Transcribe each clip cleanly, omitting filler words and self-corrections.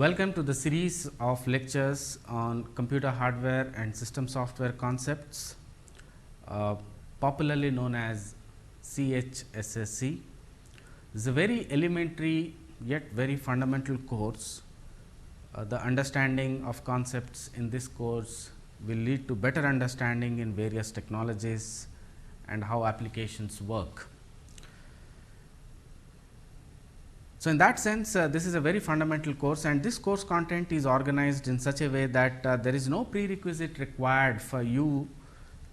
Welcome to the series of lectures on computer hardware and system software concepts, popularly known as CHSSC. This is a very elementary yet very fundamental course. The understanding of concepts in this course will lead to better understanding in various technologies and how applications work. So, in that sense, this is a very fundamental course, and this course content is organized in such a way that there is no prerequisite required for you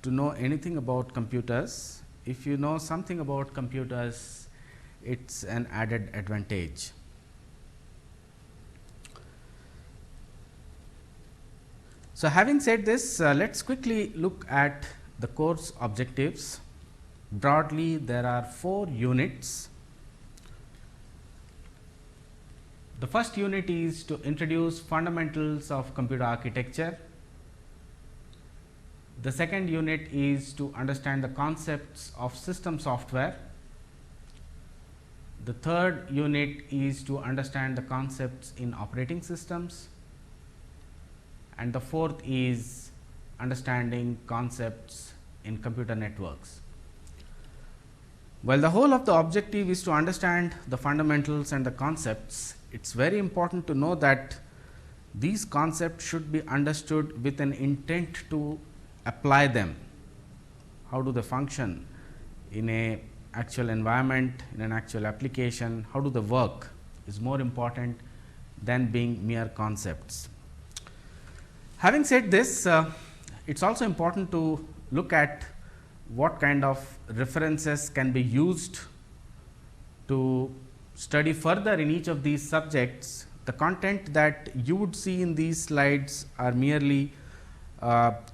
to know anything about computers. If you know something about computers, it is an added advantage. So, having said this, let us quickly look at the course objectives. Broadly, there are 4 units. The first unit is to introduce fundamentals of computer architecture. The second unit is to understand the concepts of system software. The third unit is to understand the concepts in operating systems. And the fourth is understanding concepts in computer networks. While the whole of the objective is to understand the fundamentals and the concepts, it is very important to know that these concepts should be understood with an intent to apply them. How do they function in an actual environment, in an actual application, how do they work is more important than being mere concepts. Having said this, it is also important to look at what kind of references can be used to study further in each of these subjects. The content that you would see in these slides are merely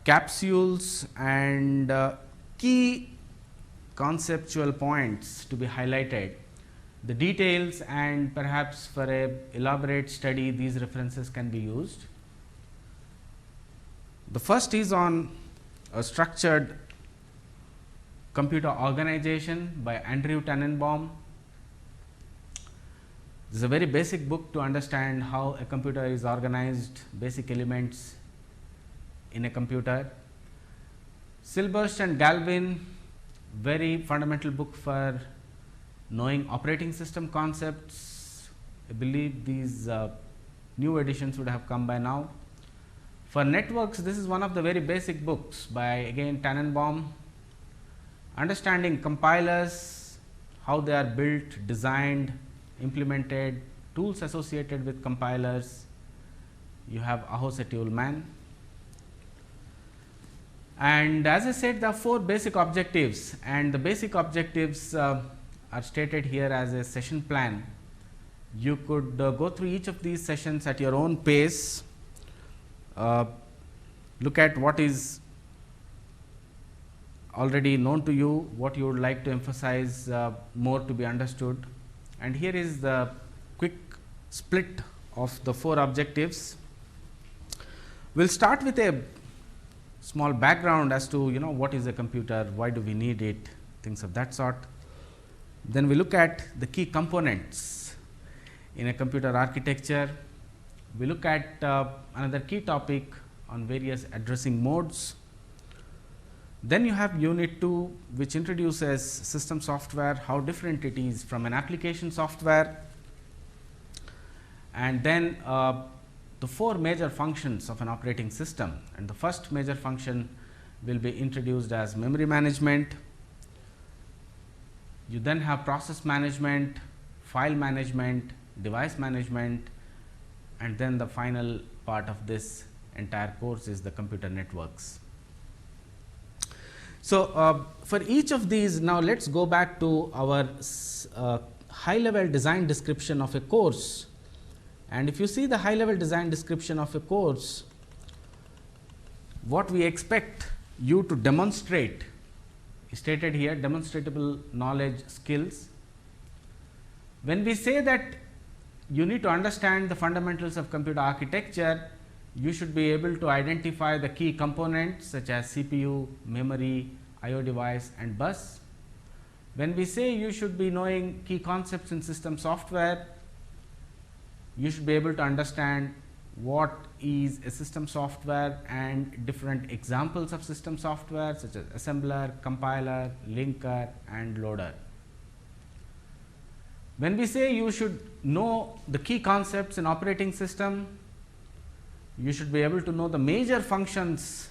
capsules and key conceptual points to be highlighted. The details and perhaps for a elaborate study, these references can be used. The first is on a structured computer organization by Andrew Tannenbaum. This is a very basic book to understand how a computer is organized, basic elements in a computer. Silberst and Galvin, very fundamental book for knowing operating system concepts. I believe these new editions would have come by now. For networks, this is one of the very basic books by again Tannenbaum. Understanding compilers, how they are built, designed, implemented, tools associated with compilers. You have Aho Setty-Ullman. And as I said, there are 4 basic objectives, and the basic objectives are stated here as a session plan. You could go through each of these sessions at your own pace, look at what is already known to you, what you would like to emphasize more to be understood. And here is the quick split of the 4 objectives. We will start with a small background as to what is a computer, why do we need it, things of that sort. Then we look at the key components in a computer architecture. We look at another key topic on various addressing modes. Then you have unit 2, which introduces system software, how different it is from an application software, and then the 4 major functions of an operating system. And the first major function will be introduced as memory management. You then have process management, file management, device management, and then the final part of this entire course is the computer networks. So, for each of these, now let us go back to our high level design description of a course. And if you see the high level design description of a course, what we expect you to demonstrate is stated here: demonstrable knowledge, skills. When we say that you need to understand the fundamentals of computer architecture, you should be able to identify the key components such as CPU, memory, I/O device and bus. When we say you should be knowing key concepts in system software, you should be able to understand what is a system software and different examples of system software such as assembler, compiler, linker and loader. When we say you should know the key concepts in operating system, you should be able to know the major functions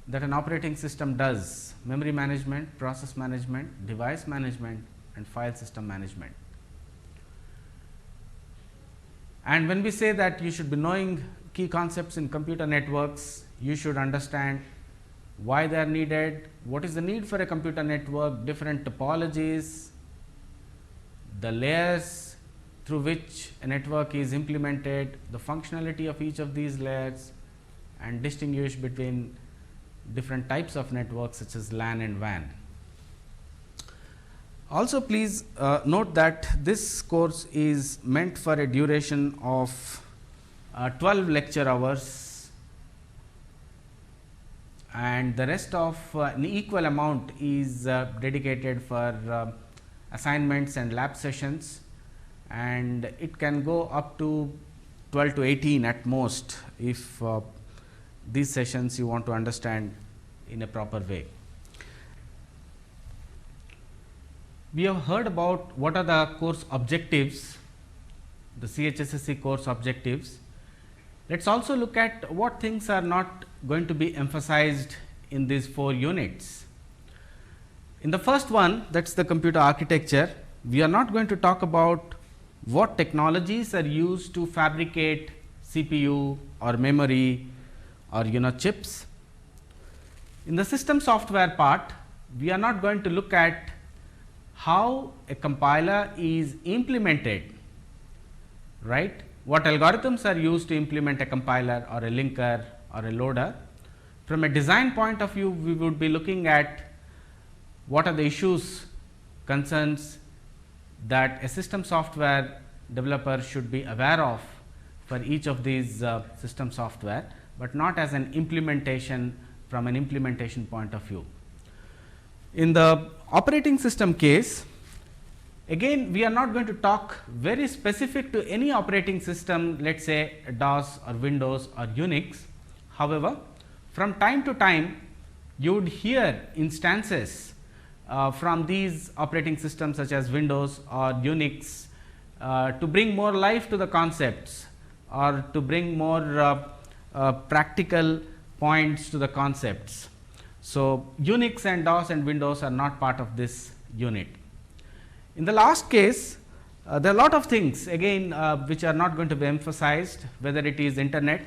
that an operating system does: memory management, process management, device management and file system management. And when we say that you should be knowing key concepts in computer networks, you should understand why they are needed, what is the need for a computer network, different topologies, the layers through which a network is implemented, the functionality of each of these layers, and distinguish between different types of networks such as LAN and WAN. Also, please note that this course is meant for a duration of 12 lecture hours, and the rest of an equal amount is dedicated for assignments and lab sessions, and it can go up to 12 to 18 at most if these sessions you want to understand in a proper way. We have heard about what are the course objectives, the CHSSC course objectives. Let us also look at what things are not going to be emphasized in these 4 units. In the first one, that is the computer architecture, we are not going to talk about what technologies are used to fabricate CPU or memory or chips. In the system software part, we are not going to look at how a compiler is implemented, right? What algorithms are used to implement a compiler or a linker or a loader. From a design point of view, we would be looking at what are the issues, concerns that a system software developer should be aware of for each of these system software, but not as an implementation from an implementation point of view. In the operating system case, again we are not going to talk very specific to any operating system, let us say DOS or Windows or Unix. However, from time to time you would hear instances from these operating systems such as Windows or Unix to bring more life to the concepts or to bring more practical points to the concepts. So, Unix and DOS and Windows are not part of this unit. In the last case, there are a lot of things again which are not going to be emphasized, whether it is internet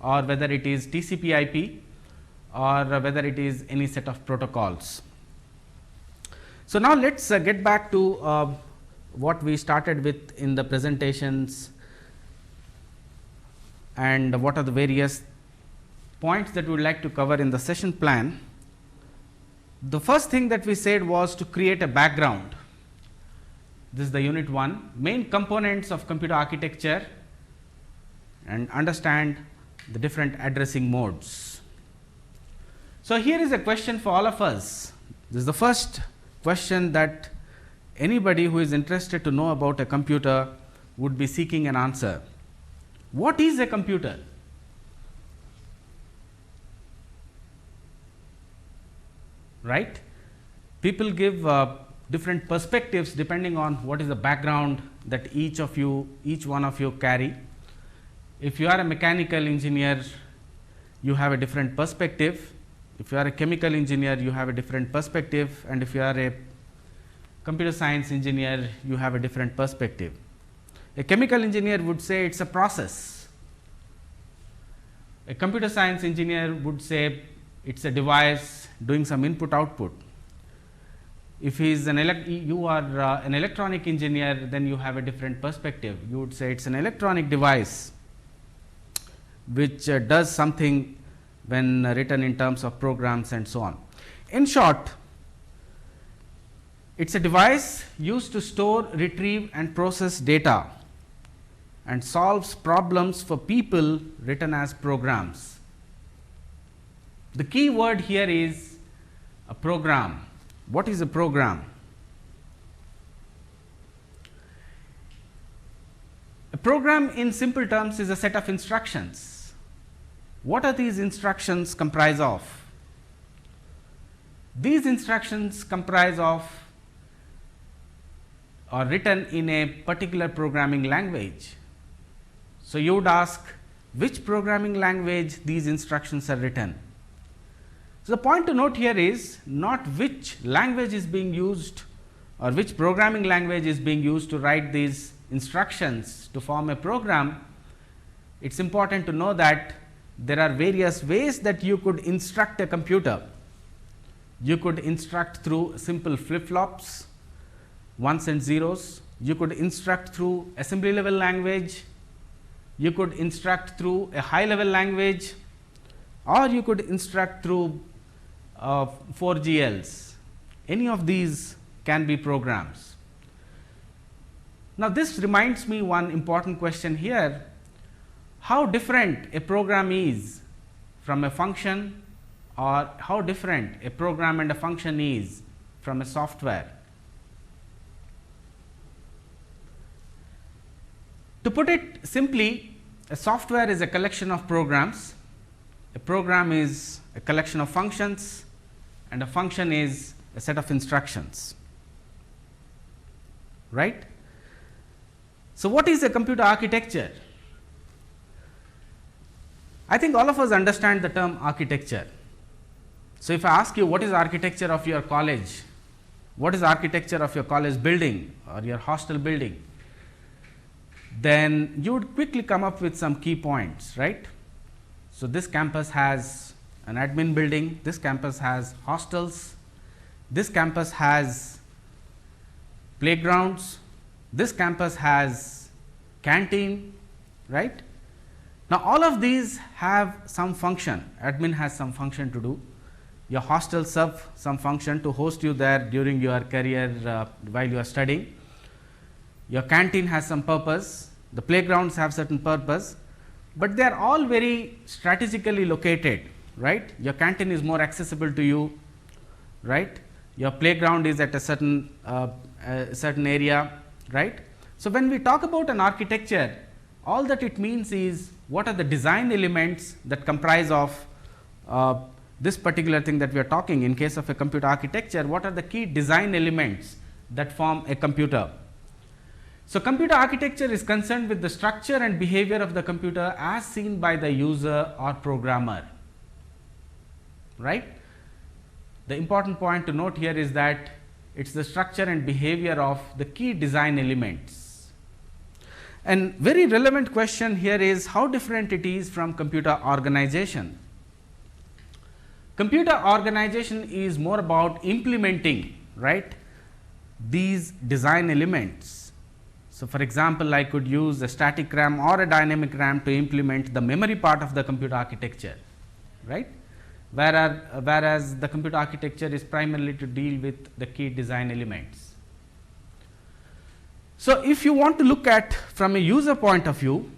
or whether it is TCP IP or whether it is any set of protocols. So, now let us get back to what we started with in the presentations and what are the various points that we would like to cover in the session plan. The first thing that we said was to create a background. This is the unit 1, main components of computer architecture, and understand the different addressing modes. So, here is a question for all of us. This is the first question that anybody who is interested to know about a computer would be seeking an answer. What is a computer? Right? People give different perspectives depending on what is the background that each one of you carry. If you are a mechanical engineer, you have a different perspective. If you are a chemical engineer, you have a different perspective, and if you are a computer science engineer, you have a different perspective. A chemical engineer would say it is a process. A computer science engineer would say it is a device doing some input output. If he is you are an electronic engineer, then you have a different perspective. You would say it is an electronic device which does something when written in terms of programs and so on. In short, it is a device used to store, retrieve and process data and solves problems for people written as programs. The key word here is a program. What is a program? A program in simple terms is a set of instructions. What are these instructions comprise of? These instructions comprise of or written in a particular programming language. So, you would ask which programming language these instructions are written. So, the point to note here is not which language is being used or which programming language is being used to write these instructions to form a program. It is important to know that there are various ways that you could instruct a computer. You could instruct through simple flip flops, ones and zeros. You could instruct through assembly level language. You could instruct through a high level language, or you could instruct through 4GLs. Any of these can be programs. Now, this reminds me one important question here: how different a program is from a function, or how different a program and a function is from a software. To put it simply, a software is a collection of programs, a program is a collection of functions, and a function is a set of instructions, right. So, what is a computer architecture? I think all of us understand the term architecture. So, if I ask you what is architecture of your college, what is architecture of your college building or your hostel building, then you would quickly come up with some key points, right. So, this campus has an admin building, this campus has hostels, this campus has playgrounds, this campus has canteen, right. Now, all of these have some function, admin has some function to do, your hostel serve some function to host you there during your career while you are studying. Your canteen has some purpose, the playgrounds have certain purpose, but they are all very strategically located, right. Your canteen is more accessible to you, right. Your playground is at a certain area, right. So, when we talk about an architecture, all that it means is what are the design elements that comprise of this particular thing that we are talking. In case of a computer architecture, what are the key design elements that form a computer. So, computer architecture is concerned with the structure and behavior of the computer as seen by the user or programmer, right. The important point to note here is that it is the structure and behavior of the key design elements. And very relevant question here is how different it is from computer organization. Computer organization is more about implementing, right, these design elements. So, for example, I could use a static RAM or a dynamic RAM to implement the memory part of the computer architecture, right, whereas the computer architecture is primarily to deal with the key design elements. So, if you want to look at from a user point of view,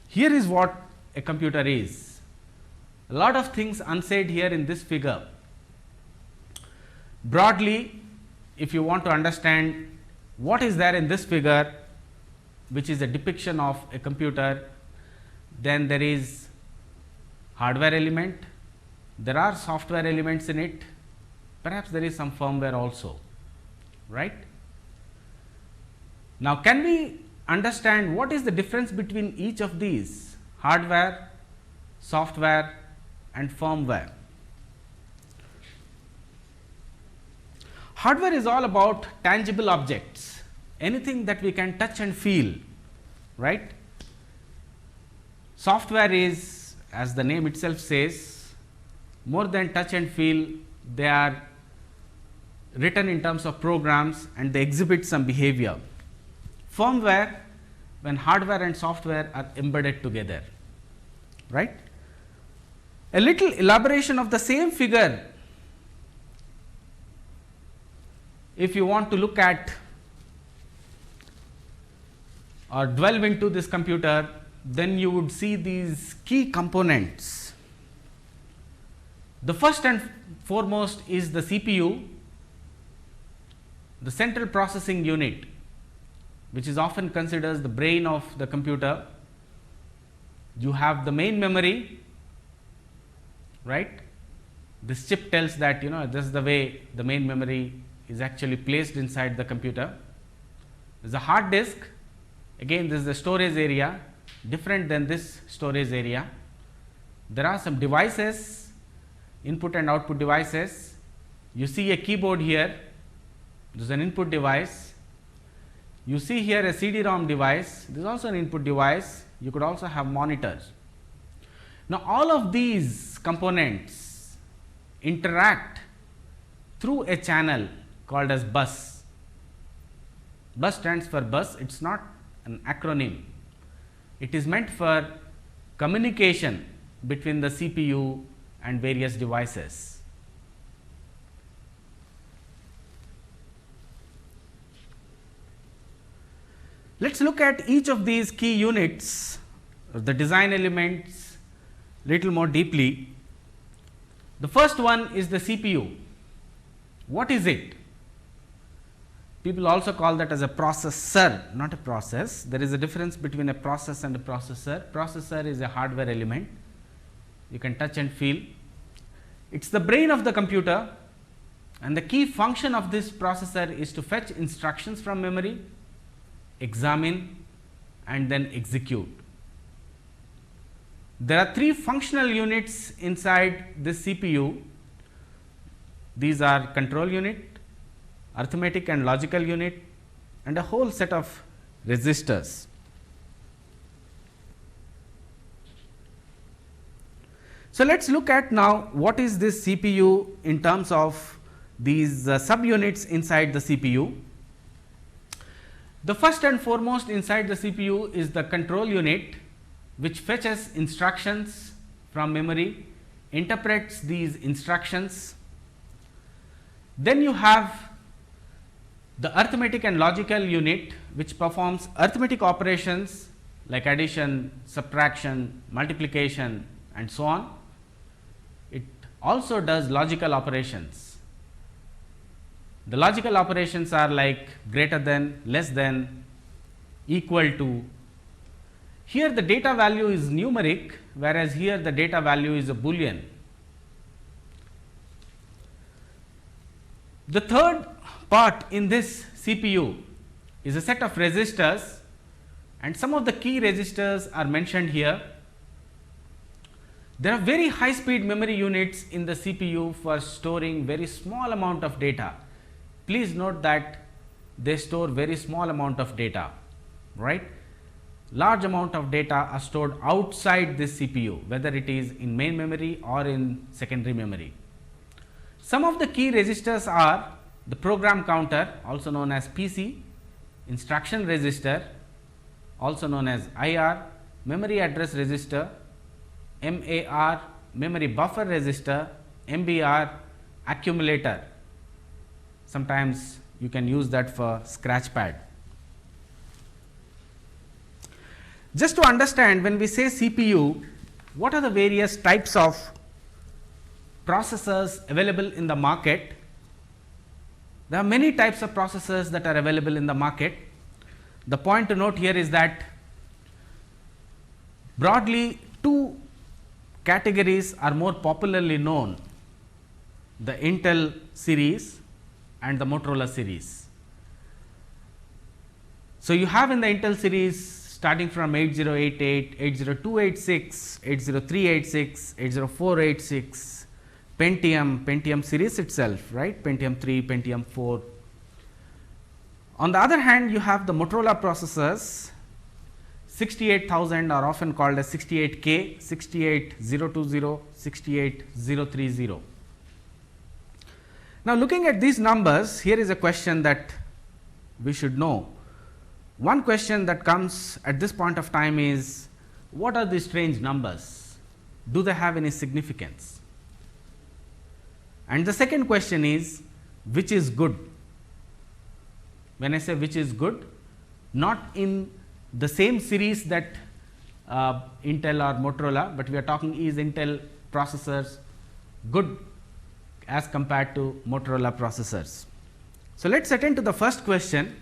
here is what a computer is. A lot of things unsaid here in this figure. Broadly, if you want to understand what is there in this figure, which is a depiction of a computer, then there is hardware element, there are software elements in it, perhaps there is some firmware also, right. Now, can we understand what is the difference between each of these hardware, software and firmware? Hardware is all about tangible objects, anything that we can touch and feel, right. Software is, as the name itself says, more than touch and feel. They are written in terms of programs and they exhibit some behavior. Firmware, when hardware and software are embedded together, right. A little elaboration of the same figure, if you want to look at or delve into this computer, then you would see these key components. The first and foremost is the CPU, the central processing unit. which is often considered the brain of the computer. You have the main memory, right? This chip tells that this is the way the main memory is actually placed inside the computer. There is a hard disk. Again, this is the storage area, different than this storage area. There are some devices, input and output devices. You see a keyboard here, this is an input device. You see here a CD-ROM device, this is also an input device. You could also have monitors. Now, all of these components interact through a channel called as bus. Bus stands for bus, it is not an acronym. It is meant for communication between the CPU and various devices. Let us look at each of these key units, the design elements, little more deeply. The first one is the CPU. What is it? People also call that as a processor, not a process. There is a difference between a process and a processor. Processor is a hardware element, you can touch and feel. It is the brain of the computer, and the key function of this processor is to fetch instructions from memory, examine and then execute. There are three functional units inside this CPU. These are control unit, arithmetic and logical unit, and a whole set of registers. So, let us look at now what is this CPU in terms of these subunits inside the CPU. The first and foremost inside the CPU is the control unit, which fetches instructions from memory, interprets these instructions. Then you have the arithmetic and logical unit, which performs arithmetic operations like addition, subtraction, multiplication and so on. It also does logical operations. The logical operations are like greater than, less than, equal to. Here the data value is numeric, whereas here the data value is a Boolean. The third part in this CPU is a set of registers, and some of the key registers are mentioned here. There are very high speed memory units in the CPU for storing very small amount of data. Please note that they store very small amount of data, right. Large amount of data are stored outside this CPU, whether it is in main memory or in secondary memory. Some of the key registers are the program counter, also known as PC, instruction register, also known as IR, memory address register, MAR, memory buffer register, MBR, accumulator. Sometimes you can use that for scratchpad. Just to understand, when we say CPU, what are the various types of processors available in the market? There are many types of processors that are available in the market. The point to note here is that broadly two categories are more popularly known, the Intel series and the Motorola series. So, you have in the Intel series starting from 8088, 80286, 80386, 80486, Pentium series itself, right, Pentium 3, Pentium 4. On the other hand, you have the Motorola processors. 68000 are often called as 68K, 68020, 68030. Now, looking at these numbers, here is a question that we should know. One question that comes at this point of time is, what are these strange numbers? Do they have any significance? And the second question is, which is good? When I say which is good, not in the same series that Intel or Motorola, but we are talking is Intel processors good as compared to Motorola processors. So, let us attend to the first question,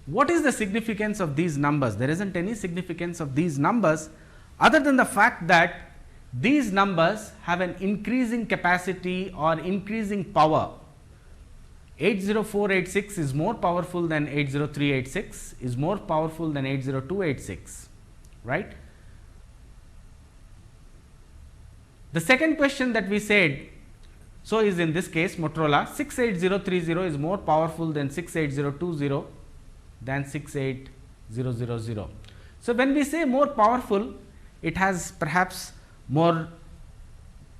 What is the significance of these numbers? There isn't any significance of these numbers other than the fact that these numbers have an increasing capacity or increasing power. 80486 is more powerful than 80386, is more powerful than 80286, right. The second question that we said, so is in this case Motorola 68030 is more powerful than 68020 than 68000. So, when we say more powerful, it has perhaps more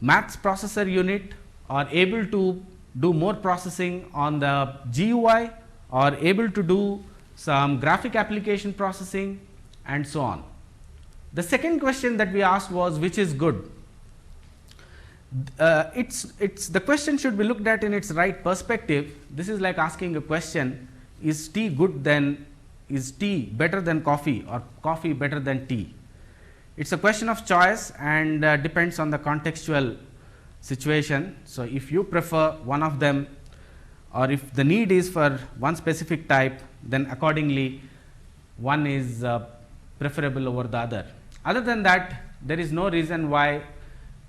maths processor unit or able to do more processing on the GUI or able to do some graphic application processing and so on. The second question that we asked was which is good. The question should be looked at in its right perspective. This is like asking a question, is tea better than coffee or coffee better than tea? It is a question of choice and depends on the contextual situation. So, if you prefer one of them or if the need is for one specific type, then accordingly one is preferable over the other. Other than that, there is no reason why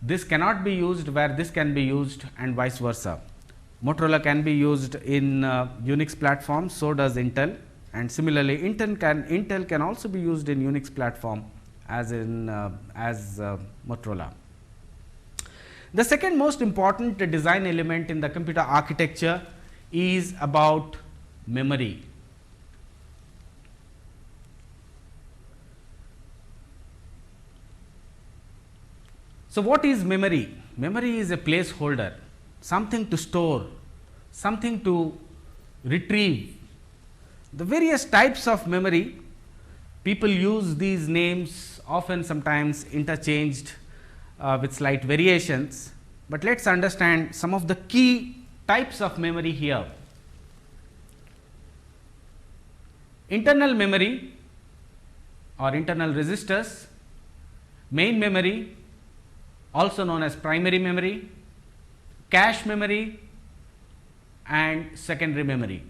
this cannot be used where this can be used and vice versa. Motorola can be used in Unix platforms, so does Intel, and similarly Intel can also be used in Unix platform as in Motorola. The second most important design element in the computer architecture is about memory. So, what is memory? Memory is a placeholder, something to store, something to retrieve. The various types of memory, people use these names often sometimes interchanged with slight variations, but let us understand some of the key types of memory here. Internal memory or internal registers, main memory also known as primary memory, cache memory and secondary memory.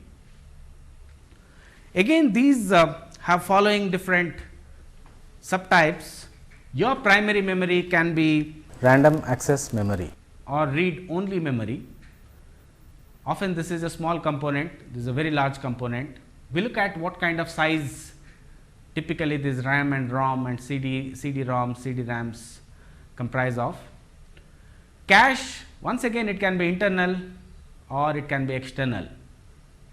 Again, these have following different subtypes. Your primary memory can be random access memory or read only memory. Often this is a small component, this is a very large component. We look at what kind of size typically this RAM and ROM and CD-ROM, CD-RAMs comprise of. Cache, once again it can be internal or it can be external.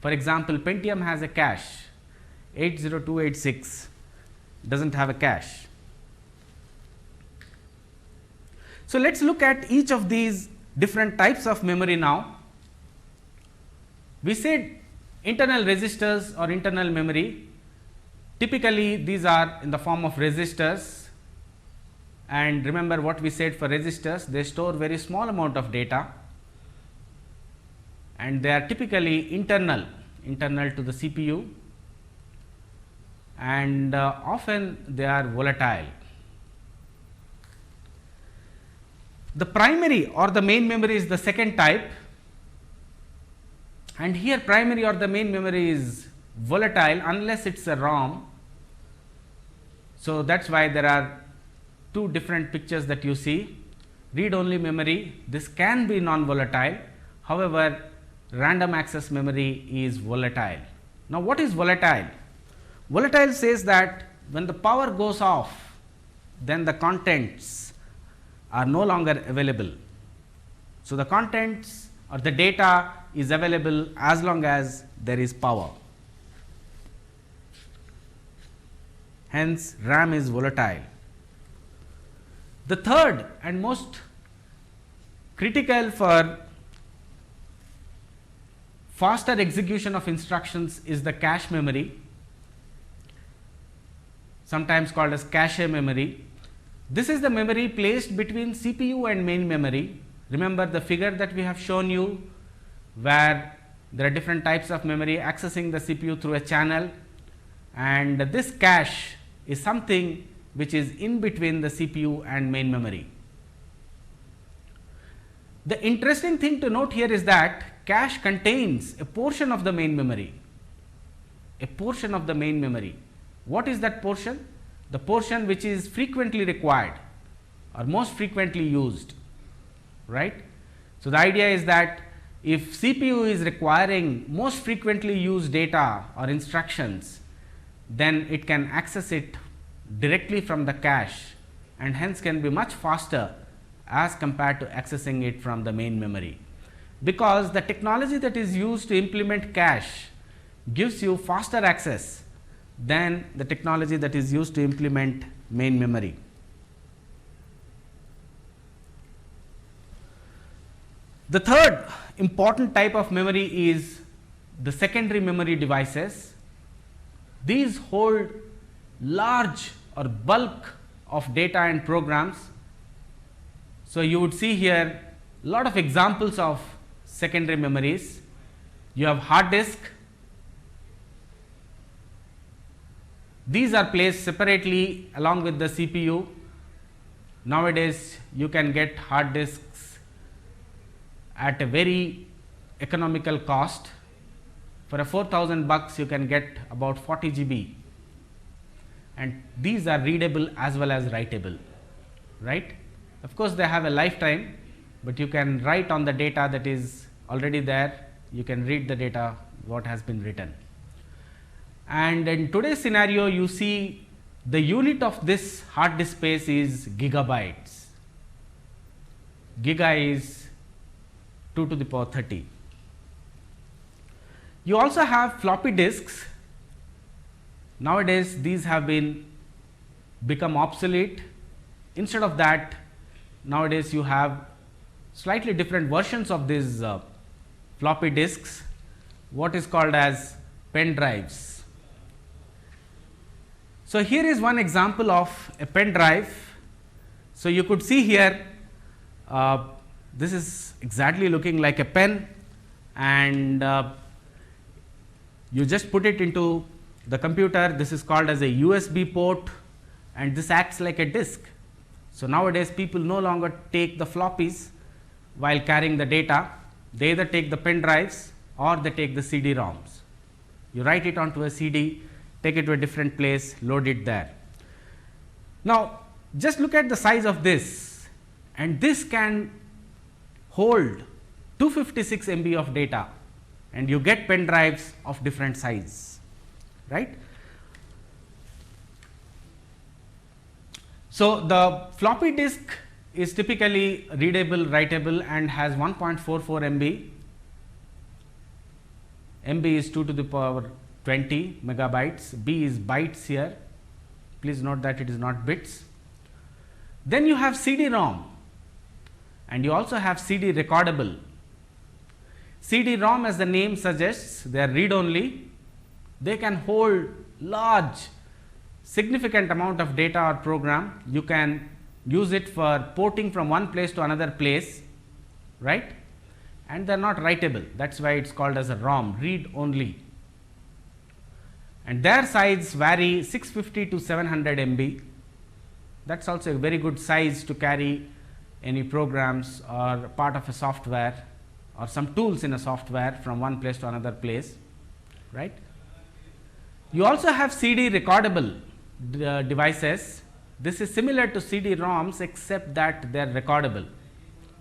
For example, Pentium has a cache, 80286 does not have a cache. So, let us look at each of these different types of memory now. We said internal registers or internal memory, typically these are in the form of registers, and remember what we said for registers, they store very small amount of data and they are typically internal to the CPU, and often they are volatile. The primary or the main memory is the second type, and here primary or the main memory is volatile unless it is a ROM. So, that is why there are two different pictures that you see. Read only memory, this can be non-volatile, however, random access memory is volatile. Now, what is volatile? Volatile says that when the power goes off, then the contents are no longer available. So, the contents or the data is available as long as there is power. Hence, RAM is volatile. The third and most critical for faster execution of instructions is the cache memory, sometimes called as cache memory. This is the memory placed between CPU and main memory. Remember the figure that we have shown you, where there are different types of memory accessing the CPU through a channel, and this cache is something which is in between the CPU and main memory. The interesting thing to note here is that cache contains a portion of the main memory. a portion of the main memory. What is that portion? The portion which is frequently required or most frequently used, right. So, the idea is that if CPU is requiring most frequently used data or instructions, then it can access it directly from the cache and hence can be much faster as compared to accessing it from the main memory, because the technology that is used to implement cache gives you faster access than the technology that is used to implement main memory. The third important type of memory is the secondary memory devices. These hold large or bulk of data and programs. So, you would see here a lot of examples of secondary memories. You have hard disk. These are placed separately along with the CPU. Nowadays, you can get hard disks at a very economical cost. For a 4,000 bucks, you can get about 40 GB, and these are readable as well as writable, right. Of course, they have a lifetime, but you can write on the data that is already there, you can read the data what has been written. And in today's scenario, you see the unit of this hard disk space is gigabytes. Giga is 2 to the power 30. You also have floppy disks. Nowadays, these have become obsolete. Instead of that, nowadays you have slightly different versions of these floppy disks, what is called as pen drives. So, here is one example of a pen drive. So, you could see here this is exactly looking like a pen, and you just put it into the computer. This is called as a USB port, and this acts like a disk. So, nowadays people no longer take the floppies while carrying the data. They either take the pen drives or they take the CD-ROMs. You write it onto a CD, take it to a different place, load it there. Now, just look at the size of this, and this can hold 256 MB of data, and you get pen drives of different size, right. So, the floppy disk is typically readable, writable, and has 1.44 MB. MB is 2 to the power 20 megabytes, B is bytes here, please note that it is not bits. Then you have CD-ROM, and you also have CD recordable. CD-ROM, as the name suggests, they are read only. They can hold large significant amount of data or program. You can use it for porting from one place to another place, right, and they are not writable. That is why it is called as a ROM, read only, and their size vary 650 to 700 MB. That is also a very good size to carry any programs or part of a software or some tools in a software from one place to another place, right. You also have CD recordable devices. This is similar to CD-ROMs except that they are recordable.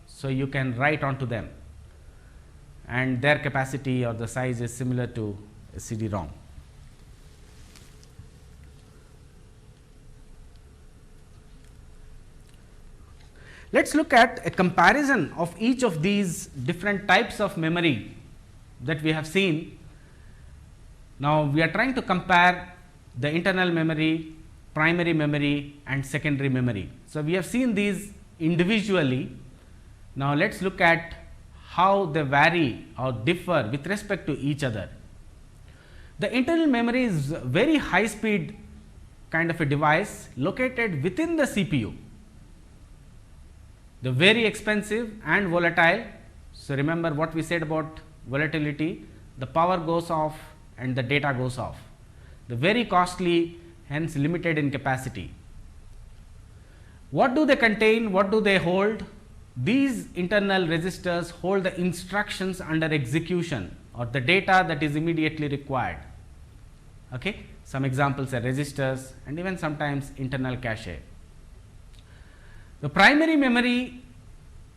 So, you can write onto them, and their capacity or the size is similar to a CD-ROM. Let us look at a comparison of each of these different types of memory that we have seen. Now, we are trying to compare the internal memory, primary memory, and secondary memory. So, we have seen these individually. Now, let us look at how they vary or differ with respect to each other. The internal memory is very high speed kind of a device located within the CPU. The very expensive and volatile. So, remember what we said about volatility, the power goes off and the data goes off. The very costly, hence limited in capacity. What do they contain? What do they hold? These internal registers hold the instructions under execution or the data that is immediately required. Okay. Some examples are registers and even sometimes internal cache. The primary memory,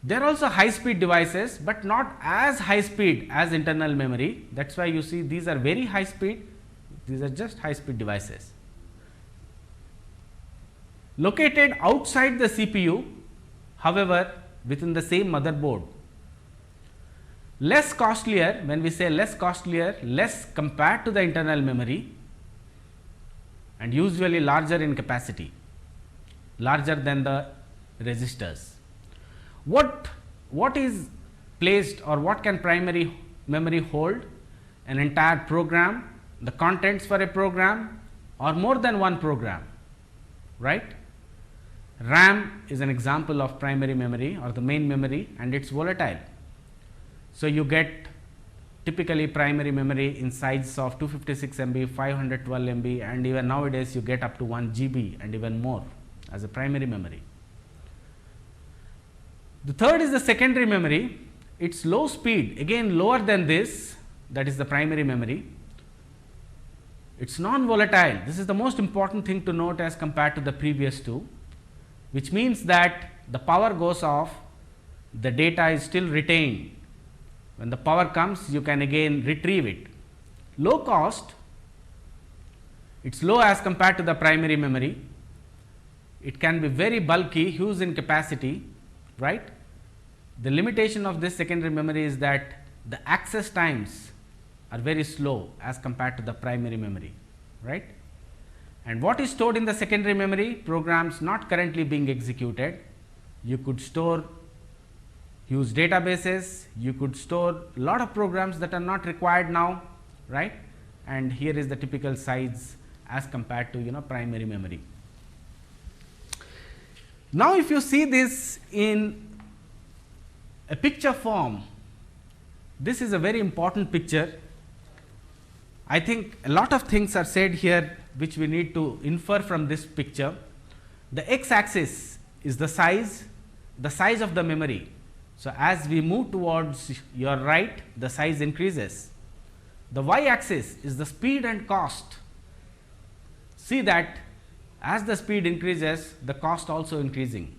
they are also high speed devices, but not as high speed as internal memory. That is why you see these are very high speed, these are just high speed devices. Located outside the CPU, however, within the same motherboard. Less costlier, when we say less costlier, less compared to the internal memory, and usually larger in capacity, larger than the registers. What is placed, or what can primary memory hold? An entire program, the contents for a program, or more than one program, right? RAM is an example of primary memory or the main memory, and it is volatile. So, you get typically primary memory in size of 256 MB, 512 MB, and even nowadays you get up to 1 GB and even more as a primary memory. The third is the secondary memory. It is low speed, again lower than this, that is the primary memory. It is non-volatile. This is the most important thing to note as compared to the previous two, which means that the power goes off, the data is still retained. When the power comes, you can again retrieve it. Low cost, it is low as compared to the primary memory. It can be very bulky, huge in capacity, right. The limitation of this secondary memory is that the access times are very slow as compared to the primary memory, right. And what is stored in the secondary memory? Programs not currently being executed. You could store huge databases, you could store a lot of programs that are not required now, right. And here is the typical size as compared to primary memory. Now, if you see this in a picture form, this is a very important picture. I think a lot of things are said here which we need to infer from this picture. The x axis is the size of the memory. So, as we move towards your right, the size increases. The y axis is the speed and cost. See that as the speed increases, the cost also increasing.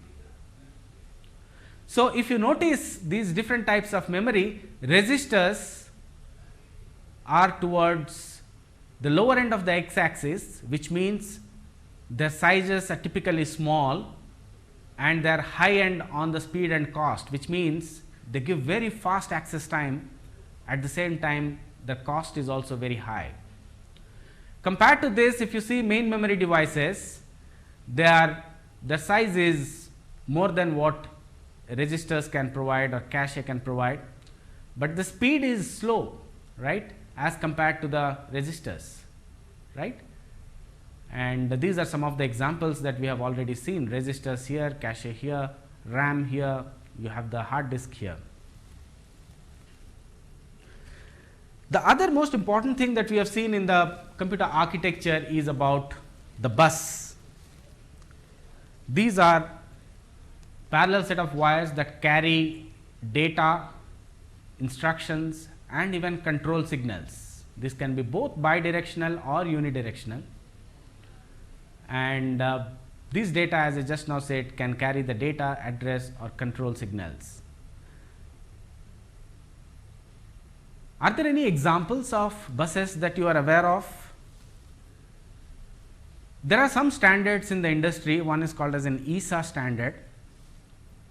So, if you notice these different types of memory, registers are towards the lower end of the x axis, which means their sizes are typically small, and they are high end on the speed and cost, which means they give very fast access time. At the same time, the cost is also very high. Compared to this, if you see main memory devices, their size is more than what registers can provide or cache can provide, but the speed is slow, right, as compared to the registers, right. And these are some of the examples that we have already seen: registers here, cache here, RAM here, you have the hard disk here. The other most important thing that we have seen in the computer architecture is about the bus. These are parallel set of wires that carry data, instructions, and even control signals. This can be both bidirectional or unidirectional, and this data, as I just now said, can carry the data, address, or control signals. Are there any examples of buses that you are aware of? There are some standards in the industry. One is called as an ESA standard,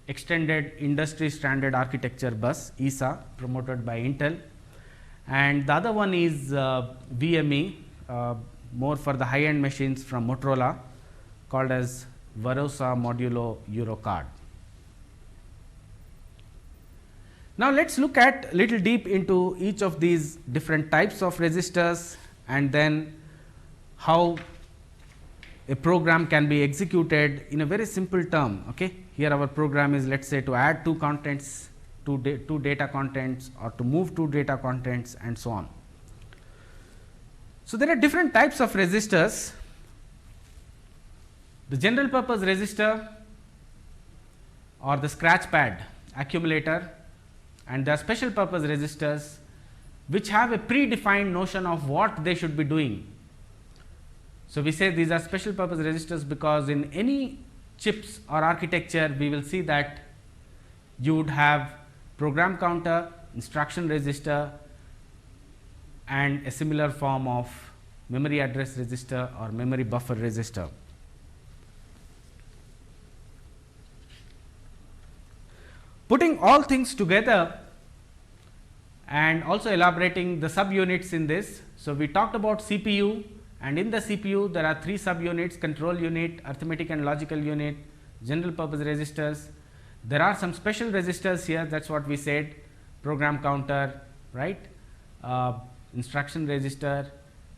Extended Industry Standard Architecture Bus, ESA, promoted by Intel, and the other one is VME, more for the high end machines from Motorola, called as Verosa Modulo Eurocard. Now, let us look at little deep into each of these different types of registers, and then how a program can be executed in a very simple term. Okay? Here our program is, let us say, to add two contents, two data contents, or to move two data contents, and so on. So, there are different types of registers. The general purpose register or the scratch pad accumulator, and there are special purpose registers which have a predefined notion of what they should be doing. So, we say these are special purpose registers because in any chips or architecture we will see that you would have program counter, instruction register and a similar form of memory address register or memory buffer register. Putting all things together and also elaborating the subunits in this. So, we talked about CPU, and in the CPU there are 3 subunits: control unit, arithmetic and logical unit, general purpose registers. There are some special registers here, that is what we said, program counter, right, instruction register.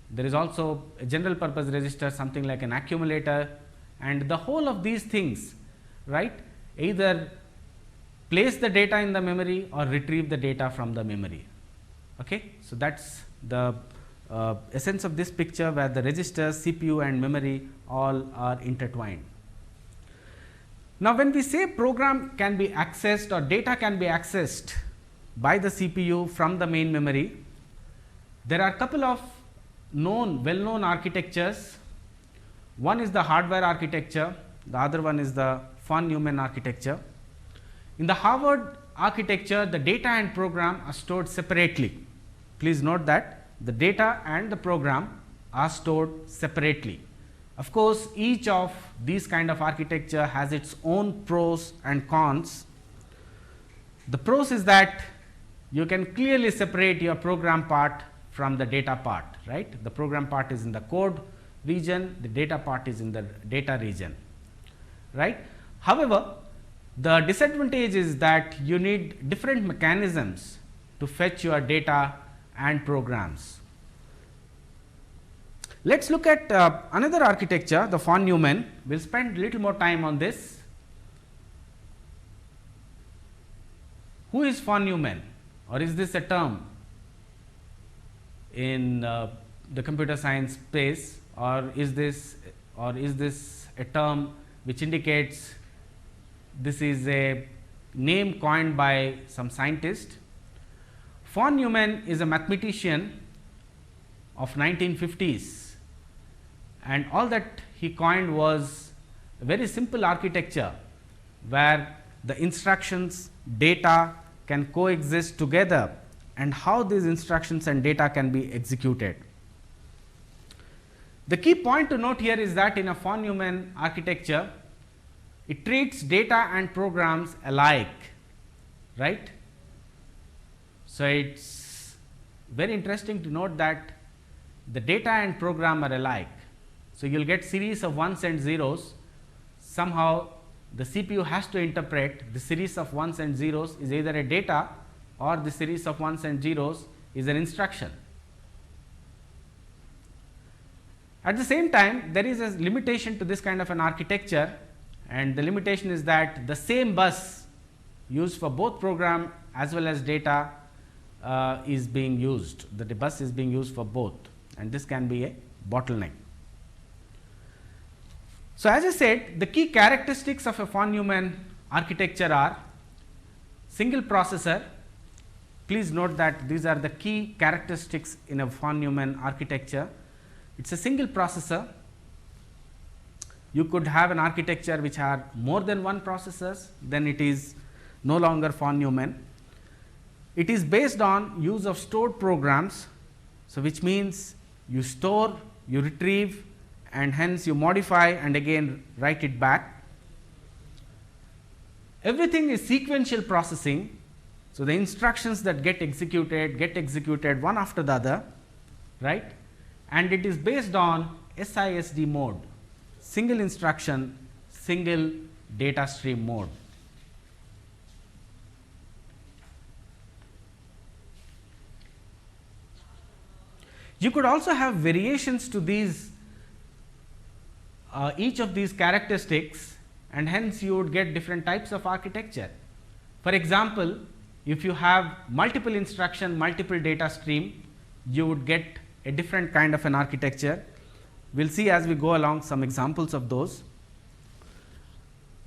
There is also a general purpose register, something like an accumulator, and the whole of these things, right, either place the data in the memory or retrieve the data from the memory. Okay. So, that is the essence of this picture, where the registers, CPU and memory all are intertwined. Now, when we say program can be accessed or data can be accessed by the CPU from the main memory, there are a couple of well-known architectures. One is the hardware architecture, the other one is the von Neumann architecture. In the Harvard architecture, the data and program are stored separately. Please note that the data and the program are stored separately. Of course, each of these kind of architecture has its own pros and cons. The pros is that you can clearly separate your program part from the data part, right. The program part is in the code region, the data part is in the data region, right. However, the disadvantage is that you need different mechanisms to fetch your data and programs. Let us look at another architecture, the von Neumann. We will spend little more time on this. Who is von Neumann, or is this a term in the computer science space, or is this a term which indicates this is a name coined by some scientist? Von Neumann is a mathematician of 1950s, and all that he coined was a very simple architecture where the instructions, data can coexist together, and how these instructions and data can be executed. The key point to note here is that in a von Neumann architecture, it treats data and programs alike, right. So, it is very interesting to note that the data and program are alike. So, you will get series of ones and zeros. Somehow the CPU has to interpret the series of ones and zeros is either a data, or the series of ones and zeros is an instruction. At the same time, there is a limitation to this kind of an architecture, and the limitation is that the same bus used for both program as well as data is being used. The bus is being used for both, and this can be a bottleneck. So, as I said, the key characteristics of a von Neumann architecture are single processor. Please note that these are the key characteristics in a von Neumann architecture. It is a single processor. You could have an architecture which had more than one processors, then it is no longer von Neumann. It is based on use of stored programs. So, which means you store, you retrieve, and hence you modify and again write it back. Everything is sequential processing. So, the instructions that get executed one after the other, right, and it is based on SISD mode, single instruction, single data stream mode. You could also have variations to these each of these characteristics, and hence you would get different types of architecture. For example, if you have multiple instruction, multiple data stream, you would get a different kind of an architecture. We will see as we go along some examples of those.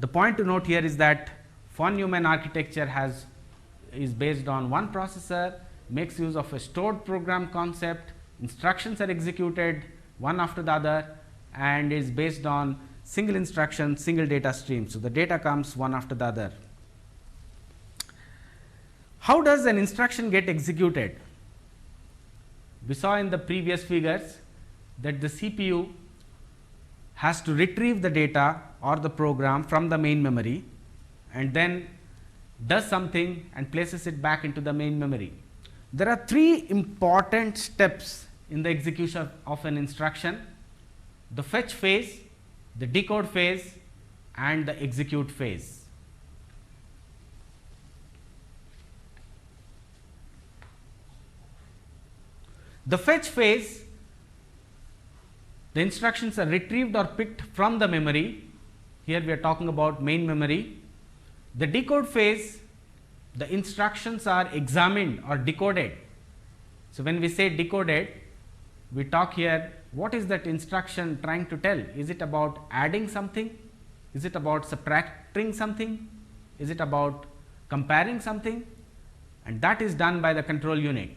The point to note here is that von Neumann architecture is based on one processor, makes use of a stored program concept, instructions are executed one after the other, and is based on single instruction, single data stream. So, the data comes one after the other. How does an instruction get executed? We saw in the previous figures that the CPU has to retrieve the data or the program from the main memory and then does something and places it back into the main memory. There are three important steps in the execution of an instruction: the fetch phase, the decode phase, and the execute phase. The fetch phase, the instructions are retrieved or picked from the memory. Here we are talking about main memory. The decode phase, the instructions are examined or decoded. So, when we say decoded, we talk here what is that instruction trying to tell? Is it about adding something? Is it about subtracting something? Is it about comparing something? And that is done by the control unit.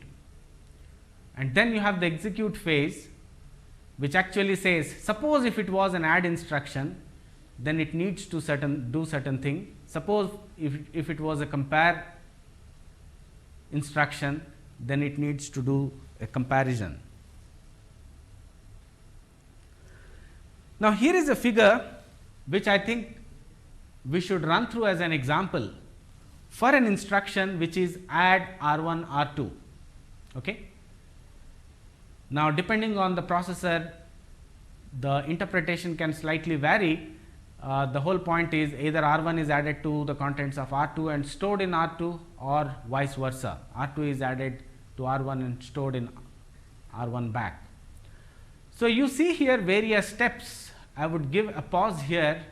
And then you have the execute phase, which actually says, suppose if it was an add instruction, then it needs to do certain thing. Suppose if it was a compare instruction, then it needs to do a comparison. Now, here is a figure which I think we should run through as an example for an instruction which is add R1 R2. Okay. Now, depending on the processor, the interpretation can slightly vary. The whole point is either R1 is added to the contents of R2 and stored in R2, or vice versa. R2 is added to R1 and stored in R1 back. So, you see here various steps. I would give a pause here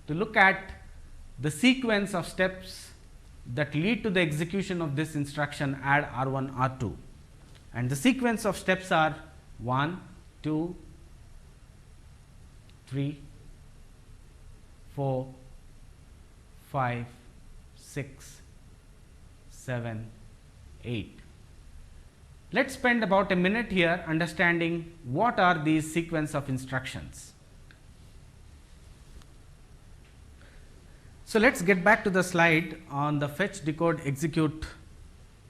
to look at the sequence of steps that lead to the execution of this instruction add R1 R2. And the sequence of steps are 1, 2, 3, 4, 5, 6, 7, 8. Let us spend about a minute here understanding what are these sequence of instructions. So, let us get back to the slide on the fetch, decode, execute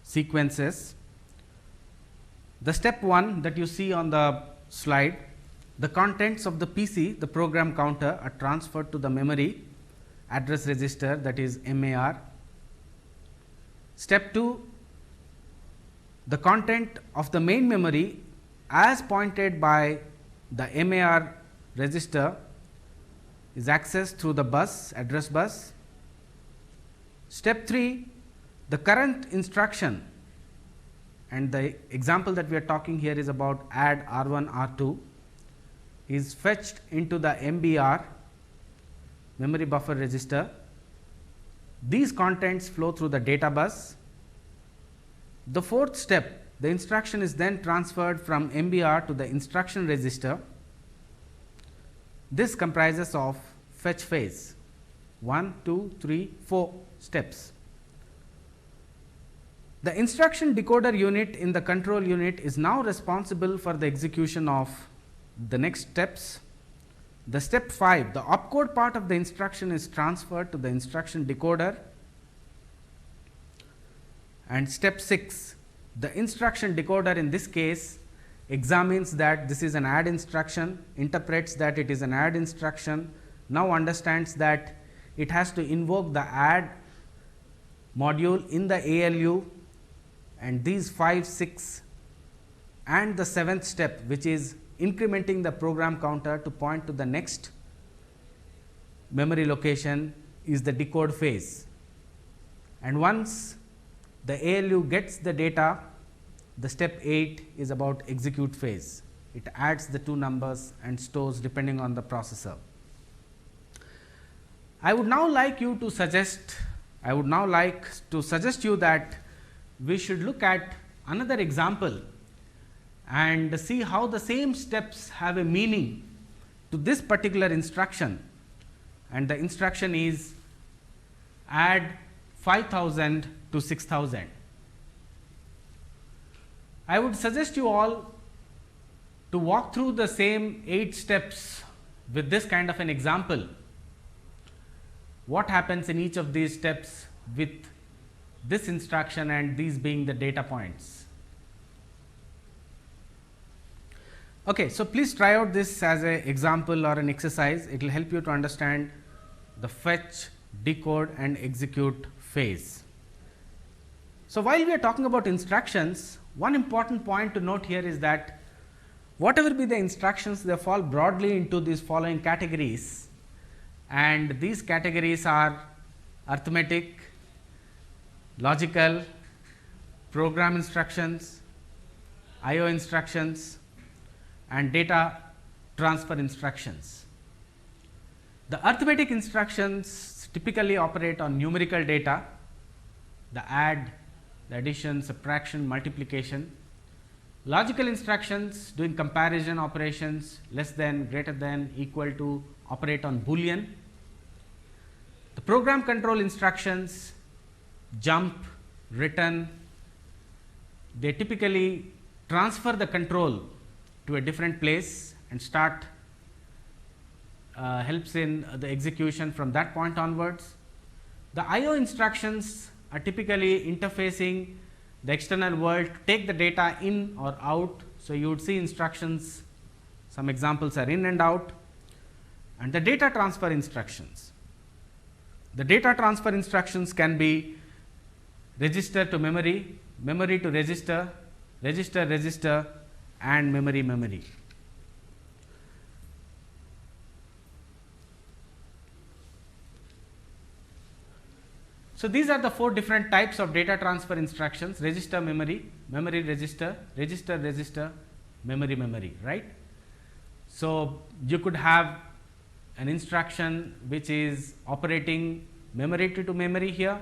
sequences. The step 1 that you see on the slide, the contents of the PC, the program counter, are transferred to the memory address register, that is MAR. Step 2, the content of the main memory as pointed by the MAR register is accessed through the bus, address bus. Step 3, the current instruction, and the example that we are talking here is about add R1 R2, is fetched into the MBR, memory buffer register. These contents flow through the data bus. The fourth step, the instruction is then transferred from MBR to the instruction register. This comprises of fetch phase, 1, 2, 3, 4 steps. The instruction decoder unit in the control unit is now responsible for the execution of the next steps. The step 5, the opcode part of the instruction is transferred to the instruction decoder. And step 6, the instruction decoder in this case examines that this is an add instruction, interprets that it is an add instruction, now understands that it has to invoke the add module in the ALU, and these 5, 6 and the 7th step, which is incrementing the program counter to point to the next memory location, is the decode phase. And once the ALU gets the data, the step 8 is about execute phase. It adds the two numbers and stores depending on the processor. I would now like to suggest you that we should look at another example and see how the same steps have a meaning to this particular instruction, and the instruction is add 5000 to 6000. I would suggest you all to walk through the same 8 steps with this kind of an example what happens in each of these steps with this instruction and these being the data points. Okay, so please try out this as an example or an exercise. It will help you to understand the fetch, decode and execute phase. So, while we are talking about instructions, one important point to note here is that whatever be the instructions, they fall broadly into these following categories, and these categories are arithmetic, logical, program instructions, IO instructions and data transfer instructions. The arithmetic instructions typically operate on numerical data, the add, the addition, subtraction, multiplication. Logical instructions doing comparison operations, less than, greater than, equal to, operate on Boolean. The program control instructions, jump, return, they typically transfer the control to a different place and start helps in the execution from that point onwards. The IO instructions are typically interfacing the external world to take the data in or out. So, you would see instructions, some examples are in and out, and the data transfer instructions. The data transfer instructions can be register to memory, memory to register, register, register and memory, memory. So, these are the 4 different types of data transfer instructions: register, memory, memory, register, register, register, memory, memory, right. So, you could have an instruction which is operating memory to memory here,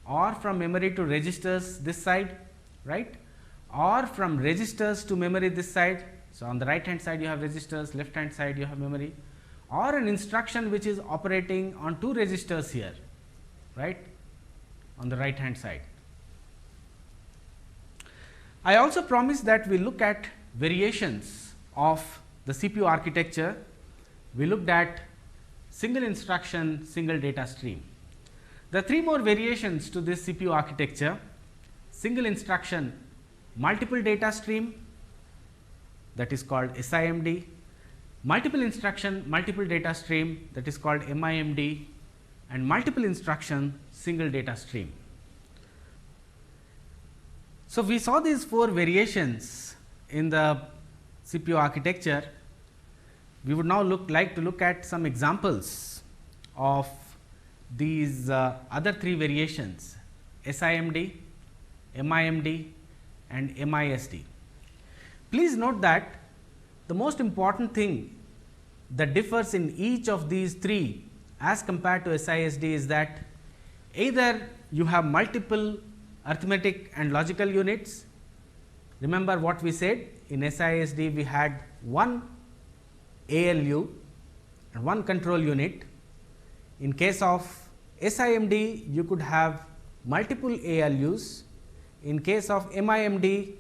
or from memory to registers this side, right, or from registers to memory this side. So, on the right hand side you have registers, left hand side you have memory, or an instruction which is operating on 2 registers here, right, on the right hand side. I also promised that we look at variations of the CPU architecture. We looked at single instruction, single data stream. There are 3 more variations to this CPU architecture: single instruction, multiple data stream, that is called SIMD, multiple instruction, multiple data stream, that is called MIMD, and multiple instruction, single data stream. So, we saw these 4 variations in the CPU architecture. We would now like to look at some examples of these other 3 variations: SIMD, MIMD and MISD. Please note that the most important thing that differs in each of these 3 as compared to SISD is that either you have multiple arithmetic and logical units. Remember what we said, in SISD we had one ALU and one control unit. In case of SIMD you could have multiple ALUs. In case of MIMD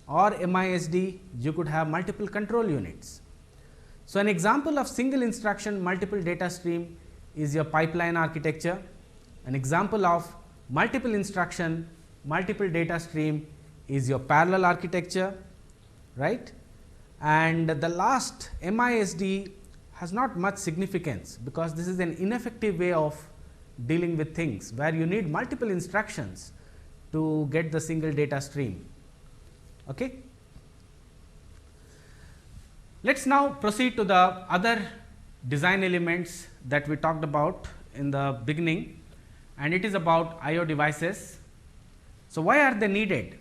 or MISD you could have multiple control units. So, an example of single instruction multiple data stream is your pipeline architecture. An example of multiple instruction multiple data stream is your parallel architecture, right. And the last MISD has not much significance, because this is an ineffective way of dealing with things where you need multiple instructions to get the single data stream. Okay. Let us now proceed to the other design elements that we talked about in the beginning, and it is about IO devices. So, why are they needed?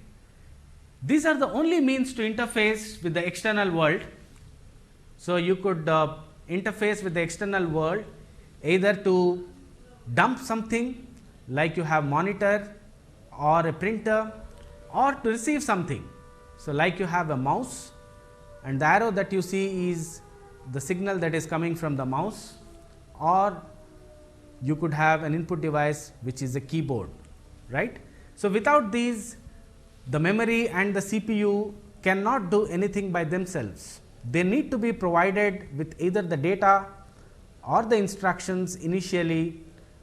These are the only means to interface with the external world. So, you could interface with the external world either to dump something like you have monitor or a printer, or to receive something. So, like you have a mouse and the arrow that you see is the signal that is coming from the mouse, or you could have an input device which is a keyboard, right. So, without these, the memory and the CPU cannot do anything by themselves. They need to be provided with either the data or the instructions initially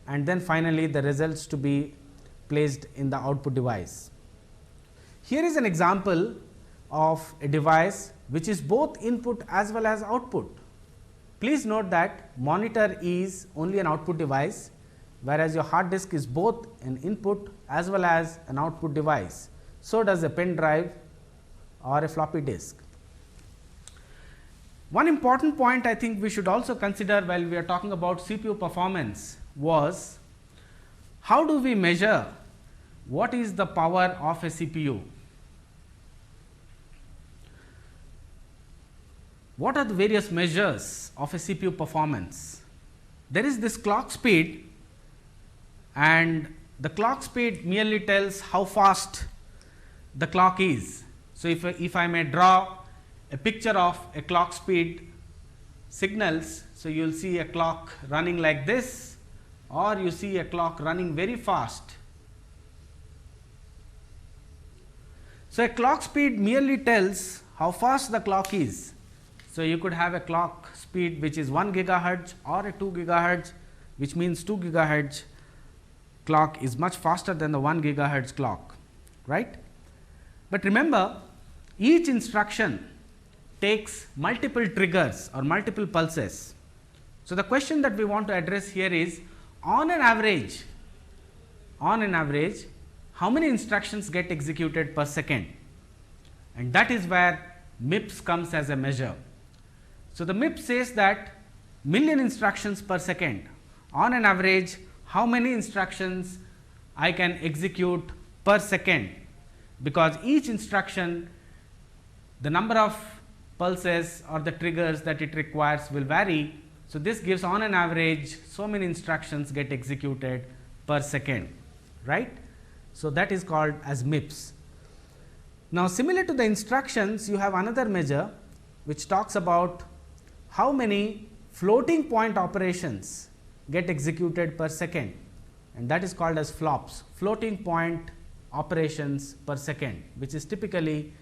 and then finally the results to be placed in the output device. Here is an example of a device which is both input as well as output. Please note that monitor is only an output device, whereas your hard disk is both an input as well as an output device. So does a pen drive or a floppy disk. One important point I think we should also consider while we are talking about CPU performance was, how do we measure what is the power of a CPU? What are the various measures of a CPU performance? There is this clock speed, and the clock speed merely tells how fast the clock is. So, if I may draw a picture of a clock speed signals, so you will see a clock running like this, or you see a clock running very fast. So, a clock speed merely tells how fast the clock is. So, you could have a clock speed which is 1 gigahertz or a 2 gigahertz, which means 2 gigahertz clock is much faster than the 1 gigahertz clock, right. But remember, each instruction takes multiple triggers or multiple pulses. So, the question that we want to address here is, on an average, how many instructions get executed per second, and that is where MIPS comes as a measure. So, the MIPS says that million instructions per second, on an average how many instructions I can execute per second, because each instruction, the number of pulses or the triggers that it requires will vary. So, this gives on an average so many instructions get executed per second, right. So, that is called as MIPS. Now, similar to the instructions, you have another measure which talks about how many floating point operations get executed per second, and that is called as flops, floating point operations per second, which is typically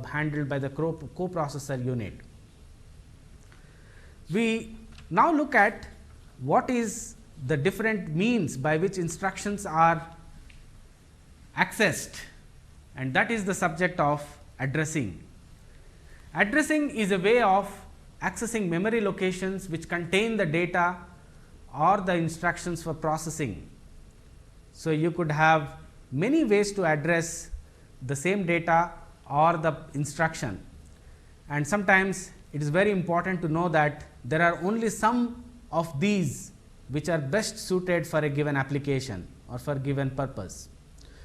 handled by the coprocessor unit. We now look at what is the different means by which instructions are accessed, and that is the subject of addressing. Addressing is a way of accessing memory locations which contain the data or the instructions for processing. So, you could have many ways to address the same data or the instruction, and sometimes it is very important to know that there are only some of these which are best suited for a given application or for a given purpose.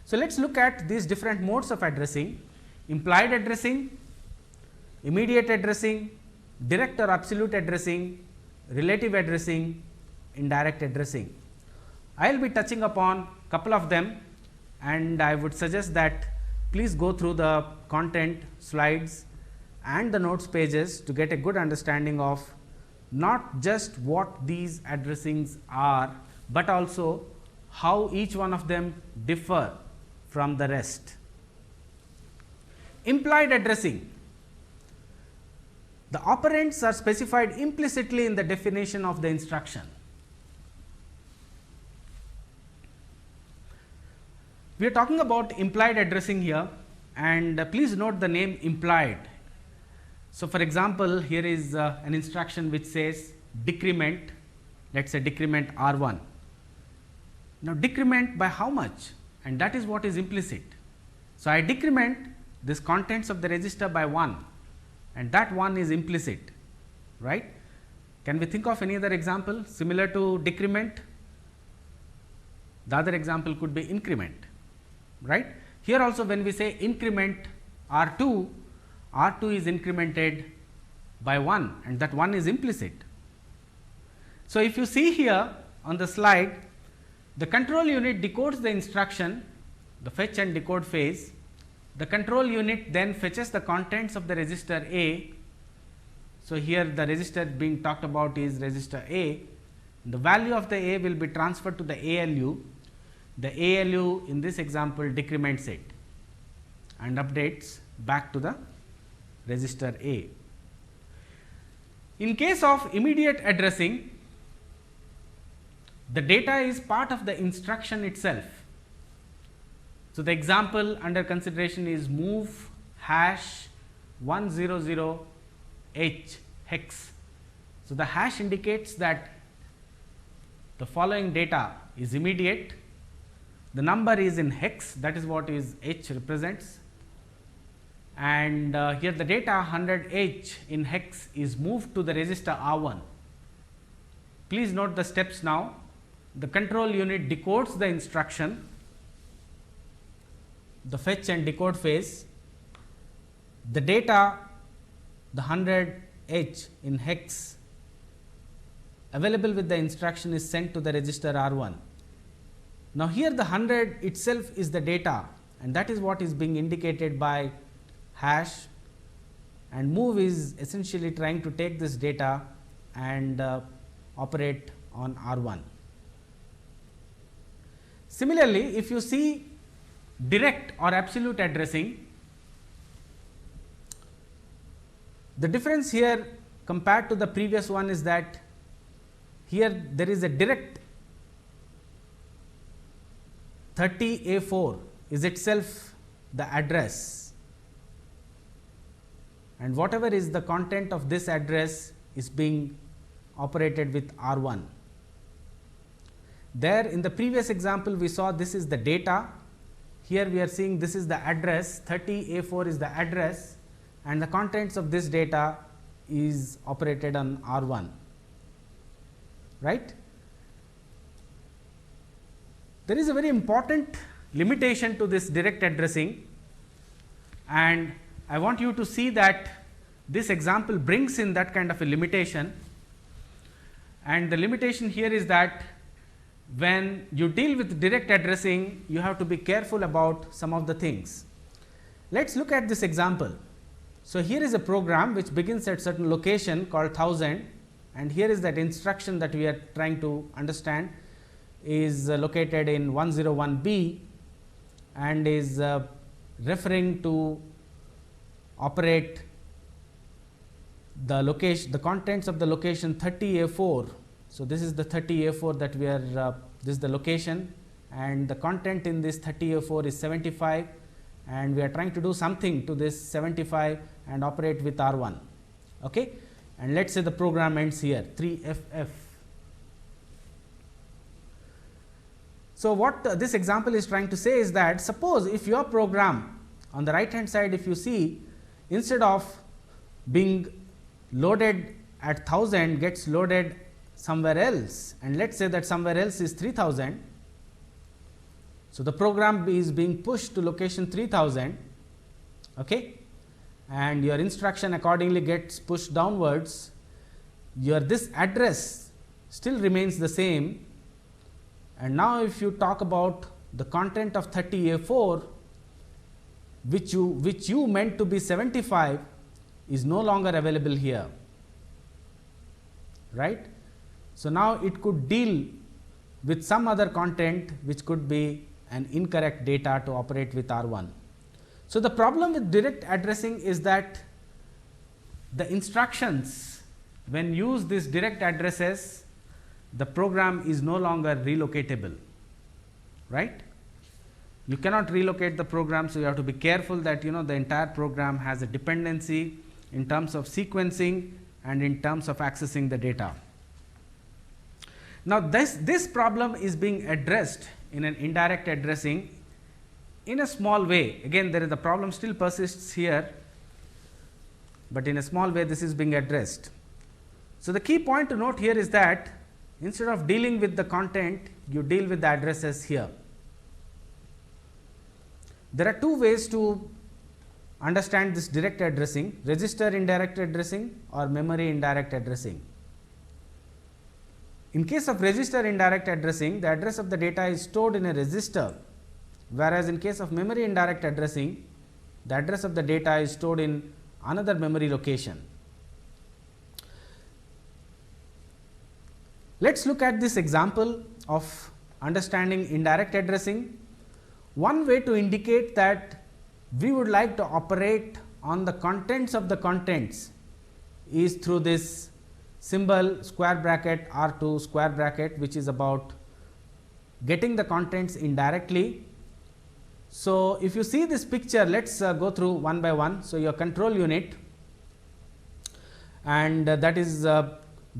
So, let us look at these different modes of addressing: implied addressing, immediate addressing, direct or absolute addressing, relative addressing, indirect addressing. I will be touching upon couple of them, and I would suggest that please go through the content slides and the notes pages to get a good understanding of not just what these addressings are, but also how each one of them differ from the rest. Implied addressing: the operands are specified implicitly in the definition of the instruction. We are talking about implied addressing here, and please note the name implied. So, for example, here is an instruction which says decrement, let us say decrement R1. Now, decrement by how much, and that is what is implicit. So, I decrement this contents of the register by 1, and that 1 is implicit, right. Can we think of any other example similar to decrement? The other example could be increment, right. Here also when we say increment R2, R2 is incremented by 1, and that 1 is implicit. So, if you see here on the slide, the control unit decodes the instruction, the fetch and decode phase. The control unit then fetches the contents of the register A. So, here the register being talked about is register A. The value of the A will be transferred to the ALU. The ALU in this example decrements it and updates back to the register A. In case of immediate addressing, the data is part of the instruction itself. So, the example under consideration is move hash 100H hex. So, the hash indicates that the following data is immediate, the number is in hex, that is what is H represents, and here the data 100H in hex is moved to the register R1. Please note the steps now. The control unit decodes the instruction, the fetch and decode phase. The data, the 100H in hex available with the instruction is sent to the register R1. Now, here the 100 itself is the data, and that is what is being indicated by hash, and move is essentially trying to take this data and operate on R1. Similarly, if you see direct or absolute addressing, the difference here compared to the previous one is that here there is a direct 30A4 is itself the address, and whatever is the content of this address is being operated with R1. There in the previous example we saw this is the data, here we are seeing this is the address, 30A4 is the address, and the contents of this data is operated on R1, right. There is a very important limitation to this direct addressing, and I want you to see that this example brings in that kind of a limitation, and the limitation here is that when you deal with direct addressing, you have to be careful about some of the things. Let us look at this example. So, here is a program which begins at certain location called 1000, and here is that instruction that we are trying to understand is located in 101B and is referring to operate the location, the contents of the location 30A4. So, this is the 30A4 that we are this is the location, and the content in this 30A4 is 75, and we are trying to do something to this 75 and operate with R1. Okay? And let us say the program ends here 3FF. So, what this example is trying to say is that suppose if your program on the right hand side, if you see, instead of being loaded at 1000 gets loaded somewhere else, and let us say that somewhere else is 3000. So, the program is being pushed to location 3000, okay, and your instruction accordingly gets pushed downwards. Your this address still remains the same, and now if you talk about the content of 30A4 which you meant to be 75 is no longer available here, right. So, now it could deal with some other content which could be an incorrect data to operate with R1. So, the problem with direct addressing is that the instructions, when use these direct addresses, the program is no longer relocatable, right. You cannot relocate the program. So, you have to be careful that the entire program has a dependency in terms of sequencing and in terms of accessing the data. Now, this problem is being addressed in an indirect addressing in a small way. Again, the problem still persists here, but in a small way this is being addressed. So, the key point to note here is that instead of dealing with the content, you deal with the addresses here. There are two ways to understand this direct addressing: register indirect addressing or memory indirect addressing. In case of register indirect addressing, the address of the data is stored in a register, whereas in case of memory indirect addressing, the address of the data is stored in another memory location. Let us look at this example of understanding indirect addressing. One way to indicate that we would like to operate on the contents of the contents is through this symbol square bracket R2 square bracket, which is about getting the contents indirectly. So, if you see this picture, let us go through one by one. So, your control unit, and that is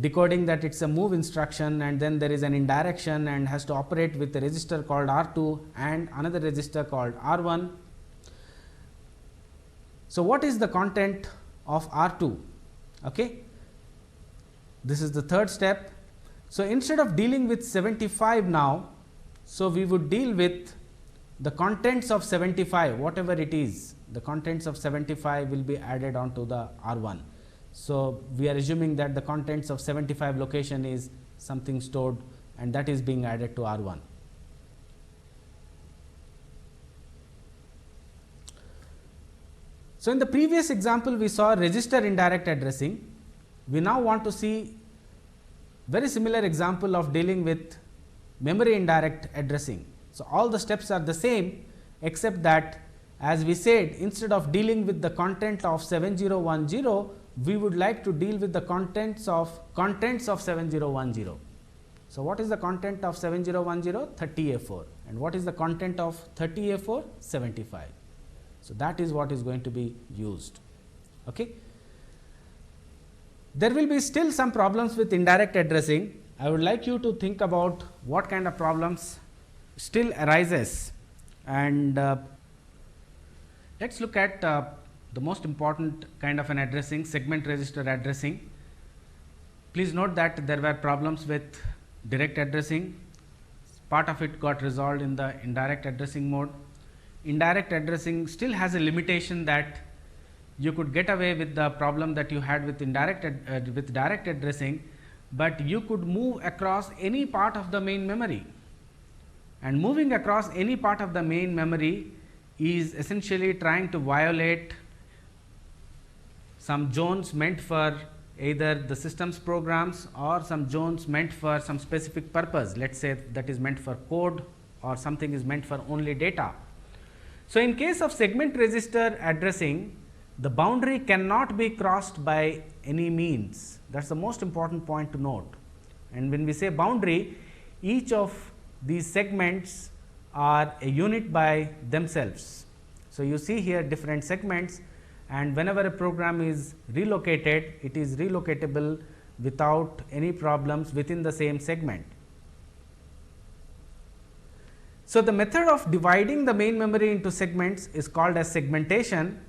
decoding that it is a move instruction, and then there is an indirection and has to operate with a register called R2 and another register called R1. So, what is the content of R2? Okay. This is the third step. So, instead of dealing with 75 now, so we would deal with the contents of 75, whatever it is, the contents of 75 will be added onto the R1. So, we are assuming that the contents of 75 location is something stored, and that is being added to R1. So, in the previous example we saw register indirect addressing. We now want to see very similar example of dealing with memory indirect addressing. So, all the steps are the same, except that as we said, instead of dealing with the content of 7010, we would like to deal with the contents of 7010. So, what is the content of 7010? 30A4, and what is the content of 30A4? 75. So, that is what is going to be used. Okay. There will be still some problems with indirect addressing. I would like you to think about what kind of problems still arises, and let us look at the most important kind of an addressing, segment register addressing. Please note that there were problems with direct addressing, part of it got resolved in the indirect addressing mode. Indirect addressing still has a limitation that you could get away with the problem that you had with with direct addressing, but you could move across any part of the main memory, and moving across any part of the main memory is essentially trying to violate some zones meant for either the system's programs or some zones meant for some specific purpose. Let us say that is meant for code, or something is meant for only data. So, in case of segment register addressing, the boundary cannot be crossed by any means. That is the most important point to note. And when we say boundary, each of these segments are a unit by themselves. So, you see here different segments, and whenever a program is relocated, it is relocatable without any problems within the same segment. So, the method of dividing the main memory into segments is called as segmentation.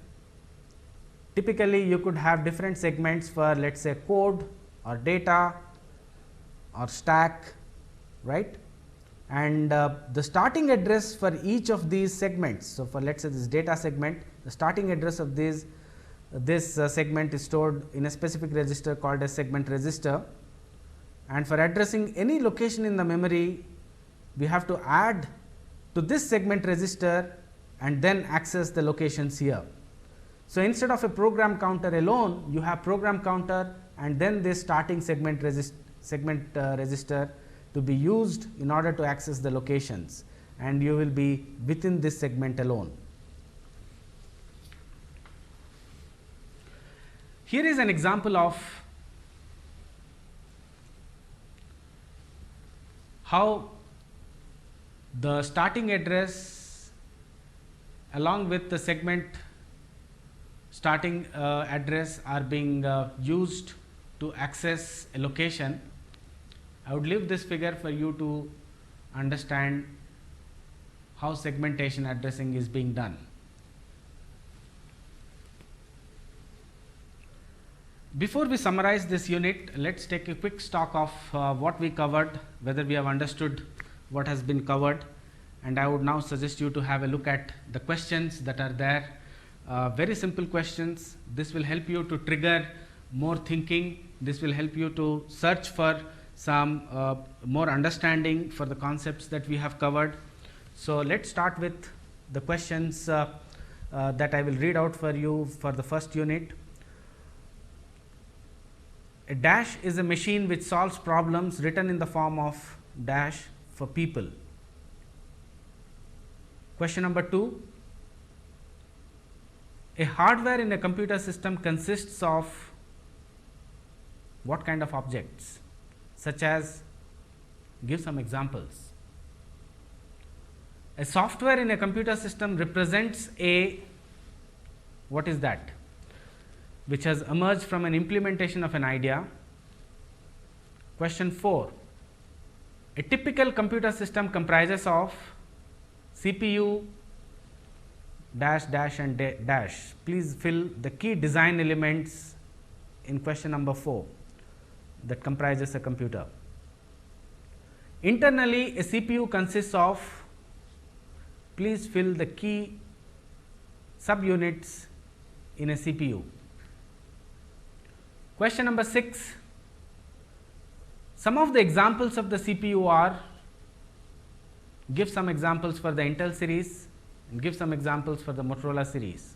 Typically, you could have different segments for, let us say, code or data or stack, right? And the starting address for each of these segments. So, for let us say this data segment, the starting address of this segment is stored in a specific register called as segment register, and for addressing any location in the memory, we have to add to this segment register and then access the locations here. So, instead of a program counter alone, you have program counter and then this starting segment register to be used in order to access the locations, and you will be within this segment alone. Here is an example of how the starting address along with the segment starting address are being used to access a location. I would leave this figure for you to understand how segmentation addressing is being done. Before we summarize this unit, let us take a quick stock of what we covered, whether we have understood what has been covered, and I would now suggest you to have a look at the questions that are there. Very simple questions. This will help you to trigger more thinking. This will help you to search for some more understanding for the concepts that we have covered. So, let us start with the questions that I will read out for you for the first unit. A dash is a machine which solves problems written in the form of dash for people. Question number 2. A hardware in a computer system consists of what kind of objects, such as, give some examples. A software in a computer system represents a, what is that? Which has emerged from an implementation of an idea. Question 4. A typical computer system comprises of CPU dash dash and dash. Please fill the key design elements in question number 4 that comprises a computer. Internally, a CPU consists of, please fill the key subunits in a CPU. Question number 6. Some of the examples of the CPU are, give some examples for the Intel series and give some examples for the Motorola series.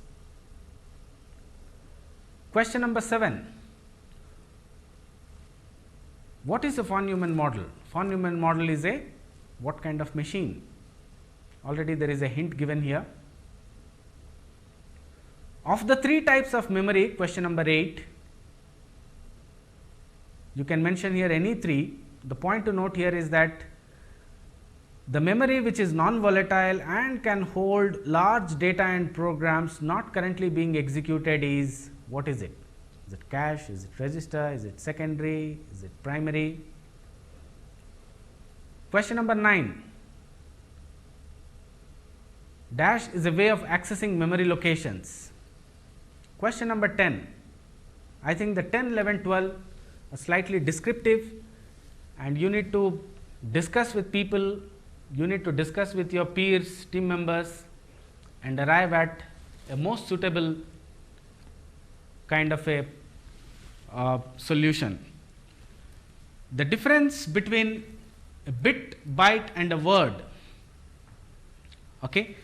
Question number 7. What is a von Neumann model? Von Neumann model is a what kind of machine? Already there is a hint given here. Of the 3 types of memory, question number 8, you can mention here any 3. The point to note here is that the memory which is non-volatile and can hold large data and programs not currently being executed is, what is it? Is it cache? Is it register? Is it secondary? Is it primary? Question number 9. Dash is a way of accessing memory locations. Question number 10. I think the 10, 11, 12 are slightly descriptive, and you need to discuss with people, you need to discuss with your peers, team members, and arrive at a most suitable kind of a solution. The difference between a bit, byte and a word. Okay.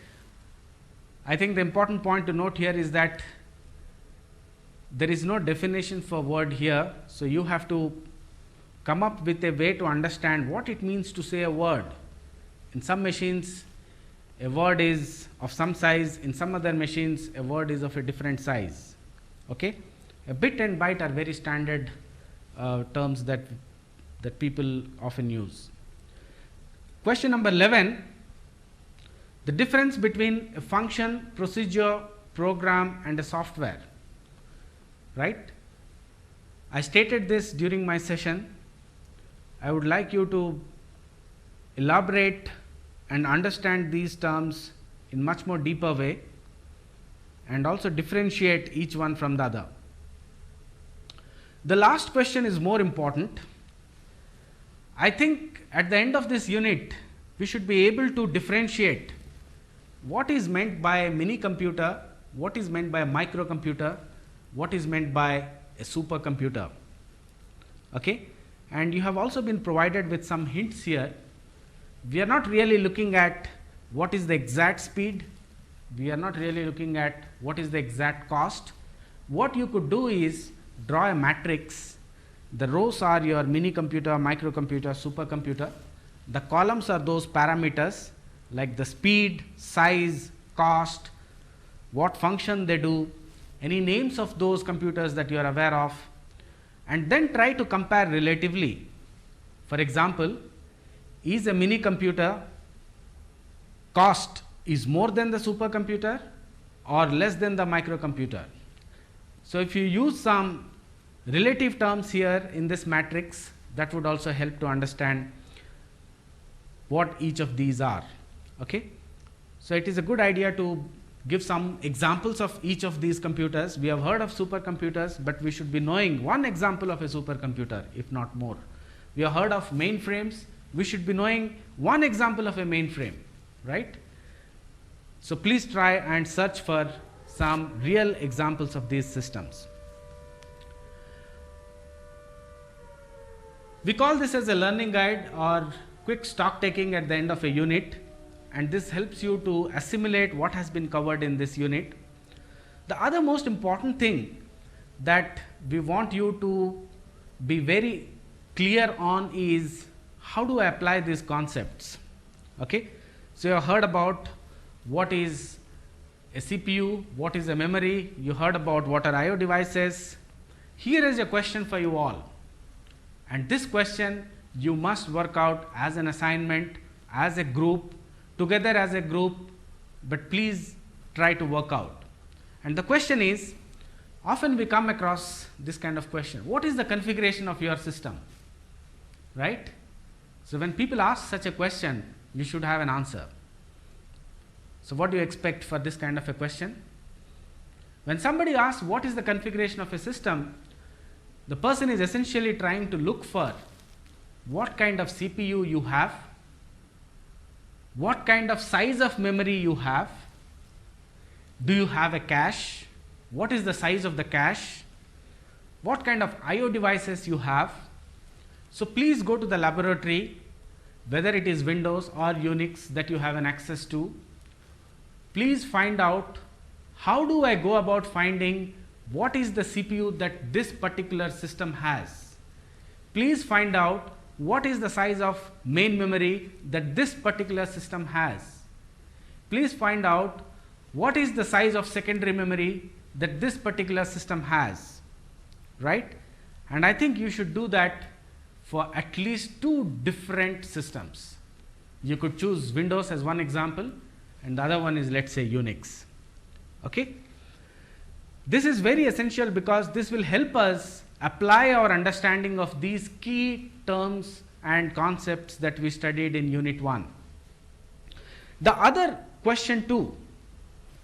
I think the important point to note here is that there is no definition for word here. So, you have to come up with a way to understand what it means to say a word. In some machines, a word is of some size, in some other machines, a word is of a different size. Okay? A bit and byte are very standard terms that people often use. Question number 11, the difference between a function, procedure, program and a software. Right? I stated this during my session. I would like you to elaborate and understand these terms in much more deeper way and also differentiate each one from the other. The last question is more important. I think at the end of this unit, we should be able to differentiate what is meant by a mini computer, what is meant by a microcomputer, what is meant by a supercomputer. Okay? And you have also been provided with some hints here. We are not really looking at what is the exact speed, we are not really looking at what is the exact cost. What you could do is draw a matrix. The rows are your mini computer, microcomputer, supercomputer. The columns are those parameters like the speed, size, cost, what function they do, any names of those computers that you are aware of, and then try to compare relatively. For example, is a mini computer cost is more than the supercomputer or less than the microcomputer? So, if you use some relative terms here in this matrix, that would also help to understand what each of these are. Okay? So, it is a good idea to give some examples of each of these computers. We have heard of supercomputers, but we should be knowing one example of a supercomputer, if not more. We have heard of mainframes, we should be knowing one example of a mainframe, right? So, please try and search for some real examples of these systems. We call this as a learning guide or quick stock taking at the end of a unit, and this helps you to assimilate what has been covered in this unit. The other most important thing that we want you to be very clear on is how do I apply these concepts. Okay? So, you have heard about what is a CPU, what is a memory, you heard about what are I/O devices. Here is a question for you all, and this question you must work out as an assignment, as a group, together as a group, but please try to work out. And the question is, often we come across this kind of question: what is the configuration of your system? Right? So when people ask such a question, you should have an answer. So what do you expect for this kind of a question? When somebody asks what is the configuration of a system, the person is essentially trying to look for what kind of CPU you have, what kind of size of memory you have, do you have a cache, what is the size of the cache, what kind of I/O devices you have. So please go to the laboratory, whether it is Windows or Unix that you have an access to. Please find out, how do I go about finding what is the CPU that this particular system has. Please find out what is the size of main memory that this particular system has. Please find out what is the size of secondary memory that this particular system has, right? And I think you should do that for at least 2 different systems. You could choose Windows as one example, and the other one is, let's say, Unix. Okay? This is very essential because this will help us apply our understanding of these key terms and concepts that we studied in Unit 1. The other question too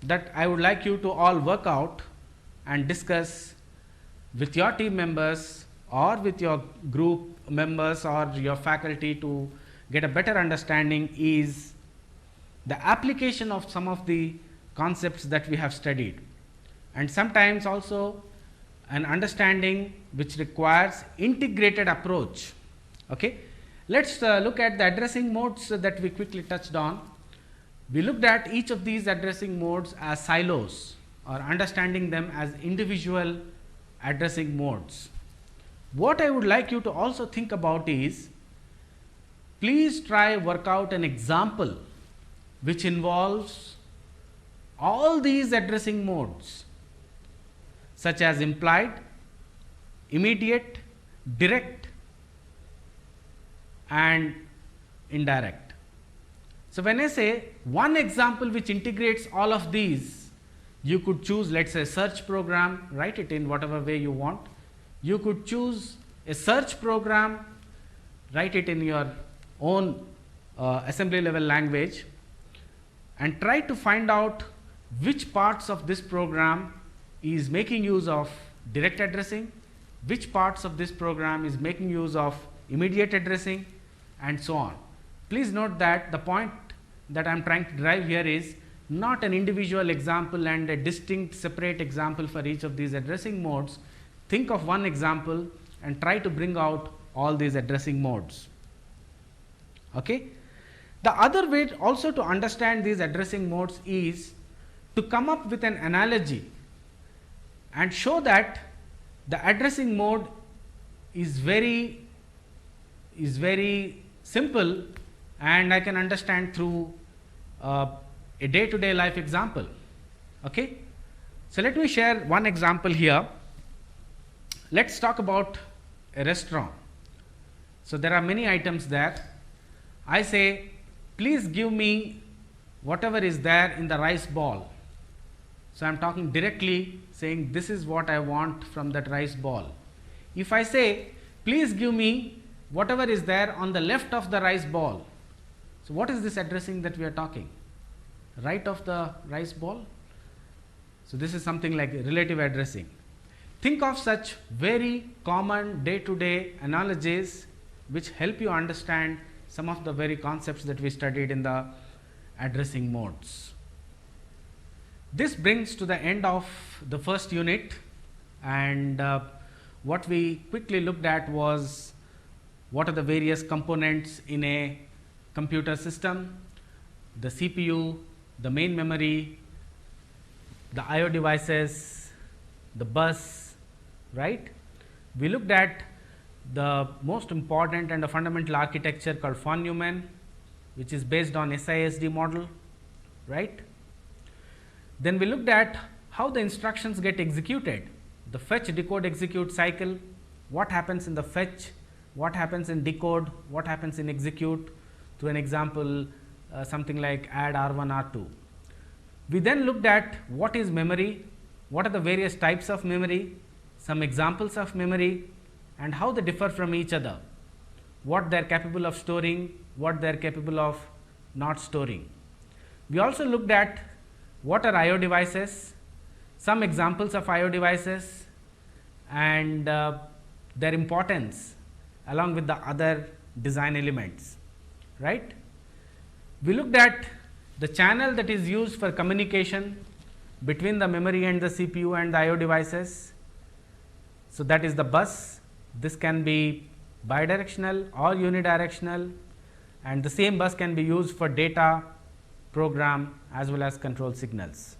that I would like you to all work out and discuss with your team members or with your group members or your faculty to get a better understanding is the application of some of the concepts that we have studied, and sometimes also an understanding which requires integrated approach. Okay? Let's look at the addressing modes that we quickly touched on. We looked at each of these addressing modes as silos, or understanding them as individual addressing modes. What I would like you to also think about is, please try work out an example which involves all these addressing modes, such as implied, immediate, direct, and indirect. So when I say one example which integrates all of these, you could choose, let's say, search program, write it in whatever way you want. You could choose a search program, write it in your own assembly level language, and try to find out which parts of this program is making use of direct addressing, which parts of this program is making use of immediate addressing, and so on. Please note that the point that I am trying to drive here is not an individual example and a distinct separate example for each of these addressing modes. Think of one example and try to bring out all these addressing modes. Okay? The other way also to understand these addressing modes is to come up with an analogy and show that the addressing mode is very simple, and I can understand through a day-to-day life example. Okay? So let me share one example here. Let's talk about a restaurant. So there are many items there. I say, please give me whatever is there in the rice ball. So I am talking directly, saying this is what I want from that rice ball. If I say, please give me whatever is there on the left of the rice ball. So what is this addressing that we are talking? Right of the rice ball? So this is something like relative addressing. Think of such very common day-to-day analogies which help you understand some of the very concepts that we studied in the addressing modes. This brings to the end of the first unit, and what we quickly looked at was what are the various components in a computer system: the CPU, the main memory, the I/O devices, the bus, right? We looked at the most important and a fundamental architecture called von Neumann, which is based on SISD model, right? Then we looked at how the instructions get executed, the fetch, decode, execute cycle, what happens in the fetch, what happens in decode, what happens in execute. Through an example, something like add R1, R2. We then looked at what is memory, what are the various types of memory, some examples of memory, and how they differ from each other, what they are capable of storing, what they are capable of not storing. We also looked at what are I/O devices, some examples of I/O devices, and their importance along with the other design elements, right. We looked at the channel that is used for communication between the memory and the CPU and the I/O devices. So, that is the bus. This can be bidirectional or unidirectional, and the same bus can be used for data, program as well as control signals.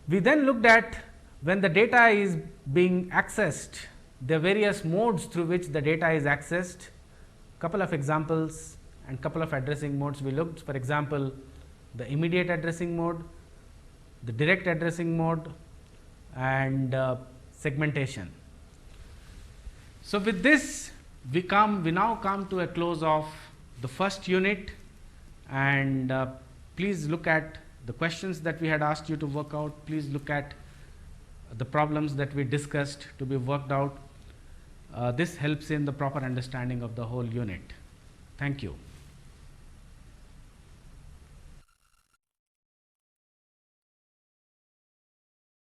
We then looked at when the data is being accessed, the various modes through which the data is accessed, couple of examples and couple of addressing modes we looked. For example, the immediate addressing mode, the direct addressing mode, and segmentation. So, with this we now come to a close of the first unit, and please look at the questions that we had asked you to work out. Please look at the problems that we discussed to be worked out. This helps in the proper understanding of the whole unit. Thank you.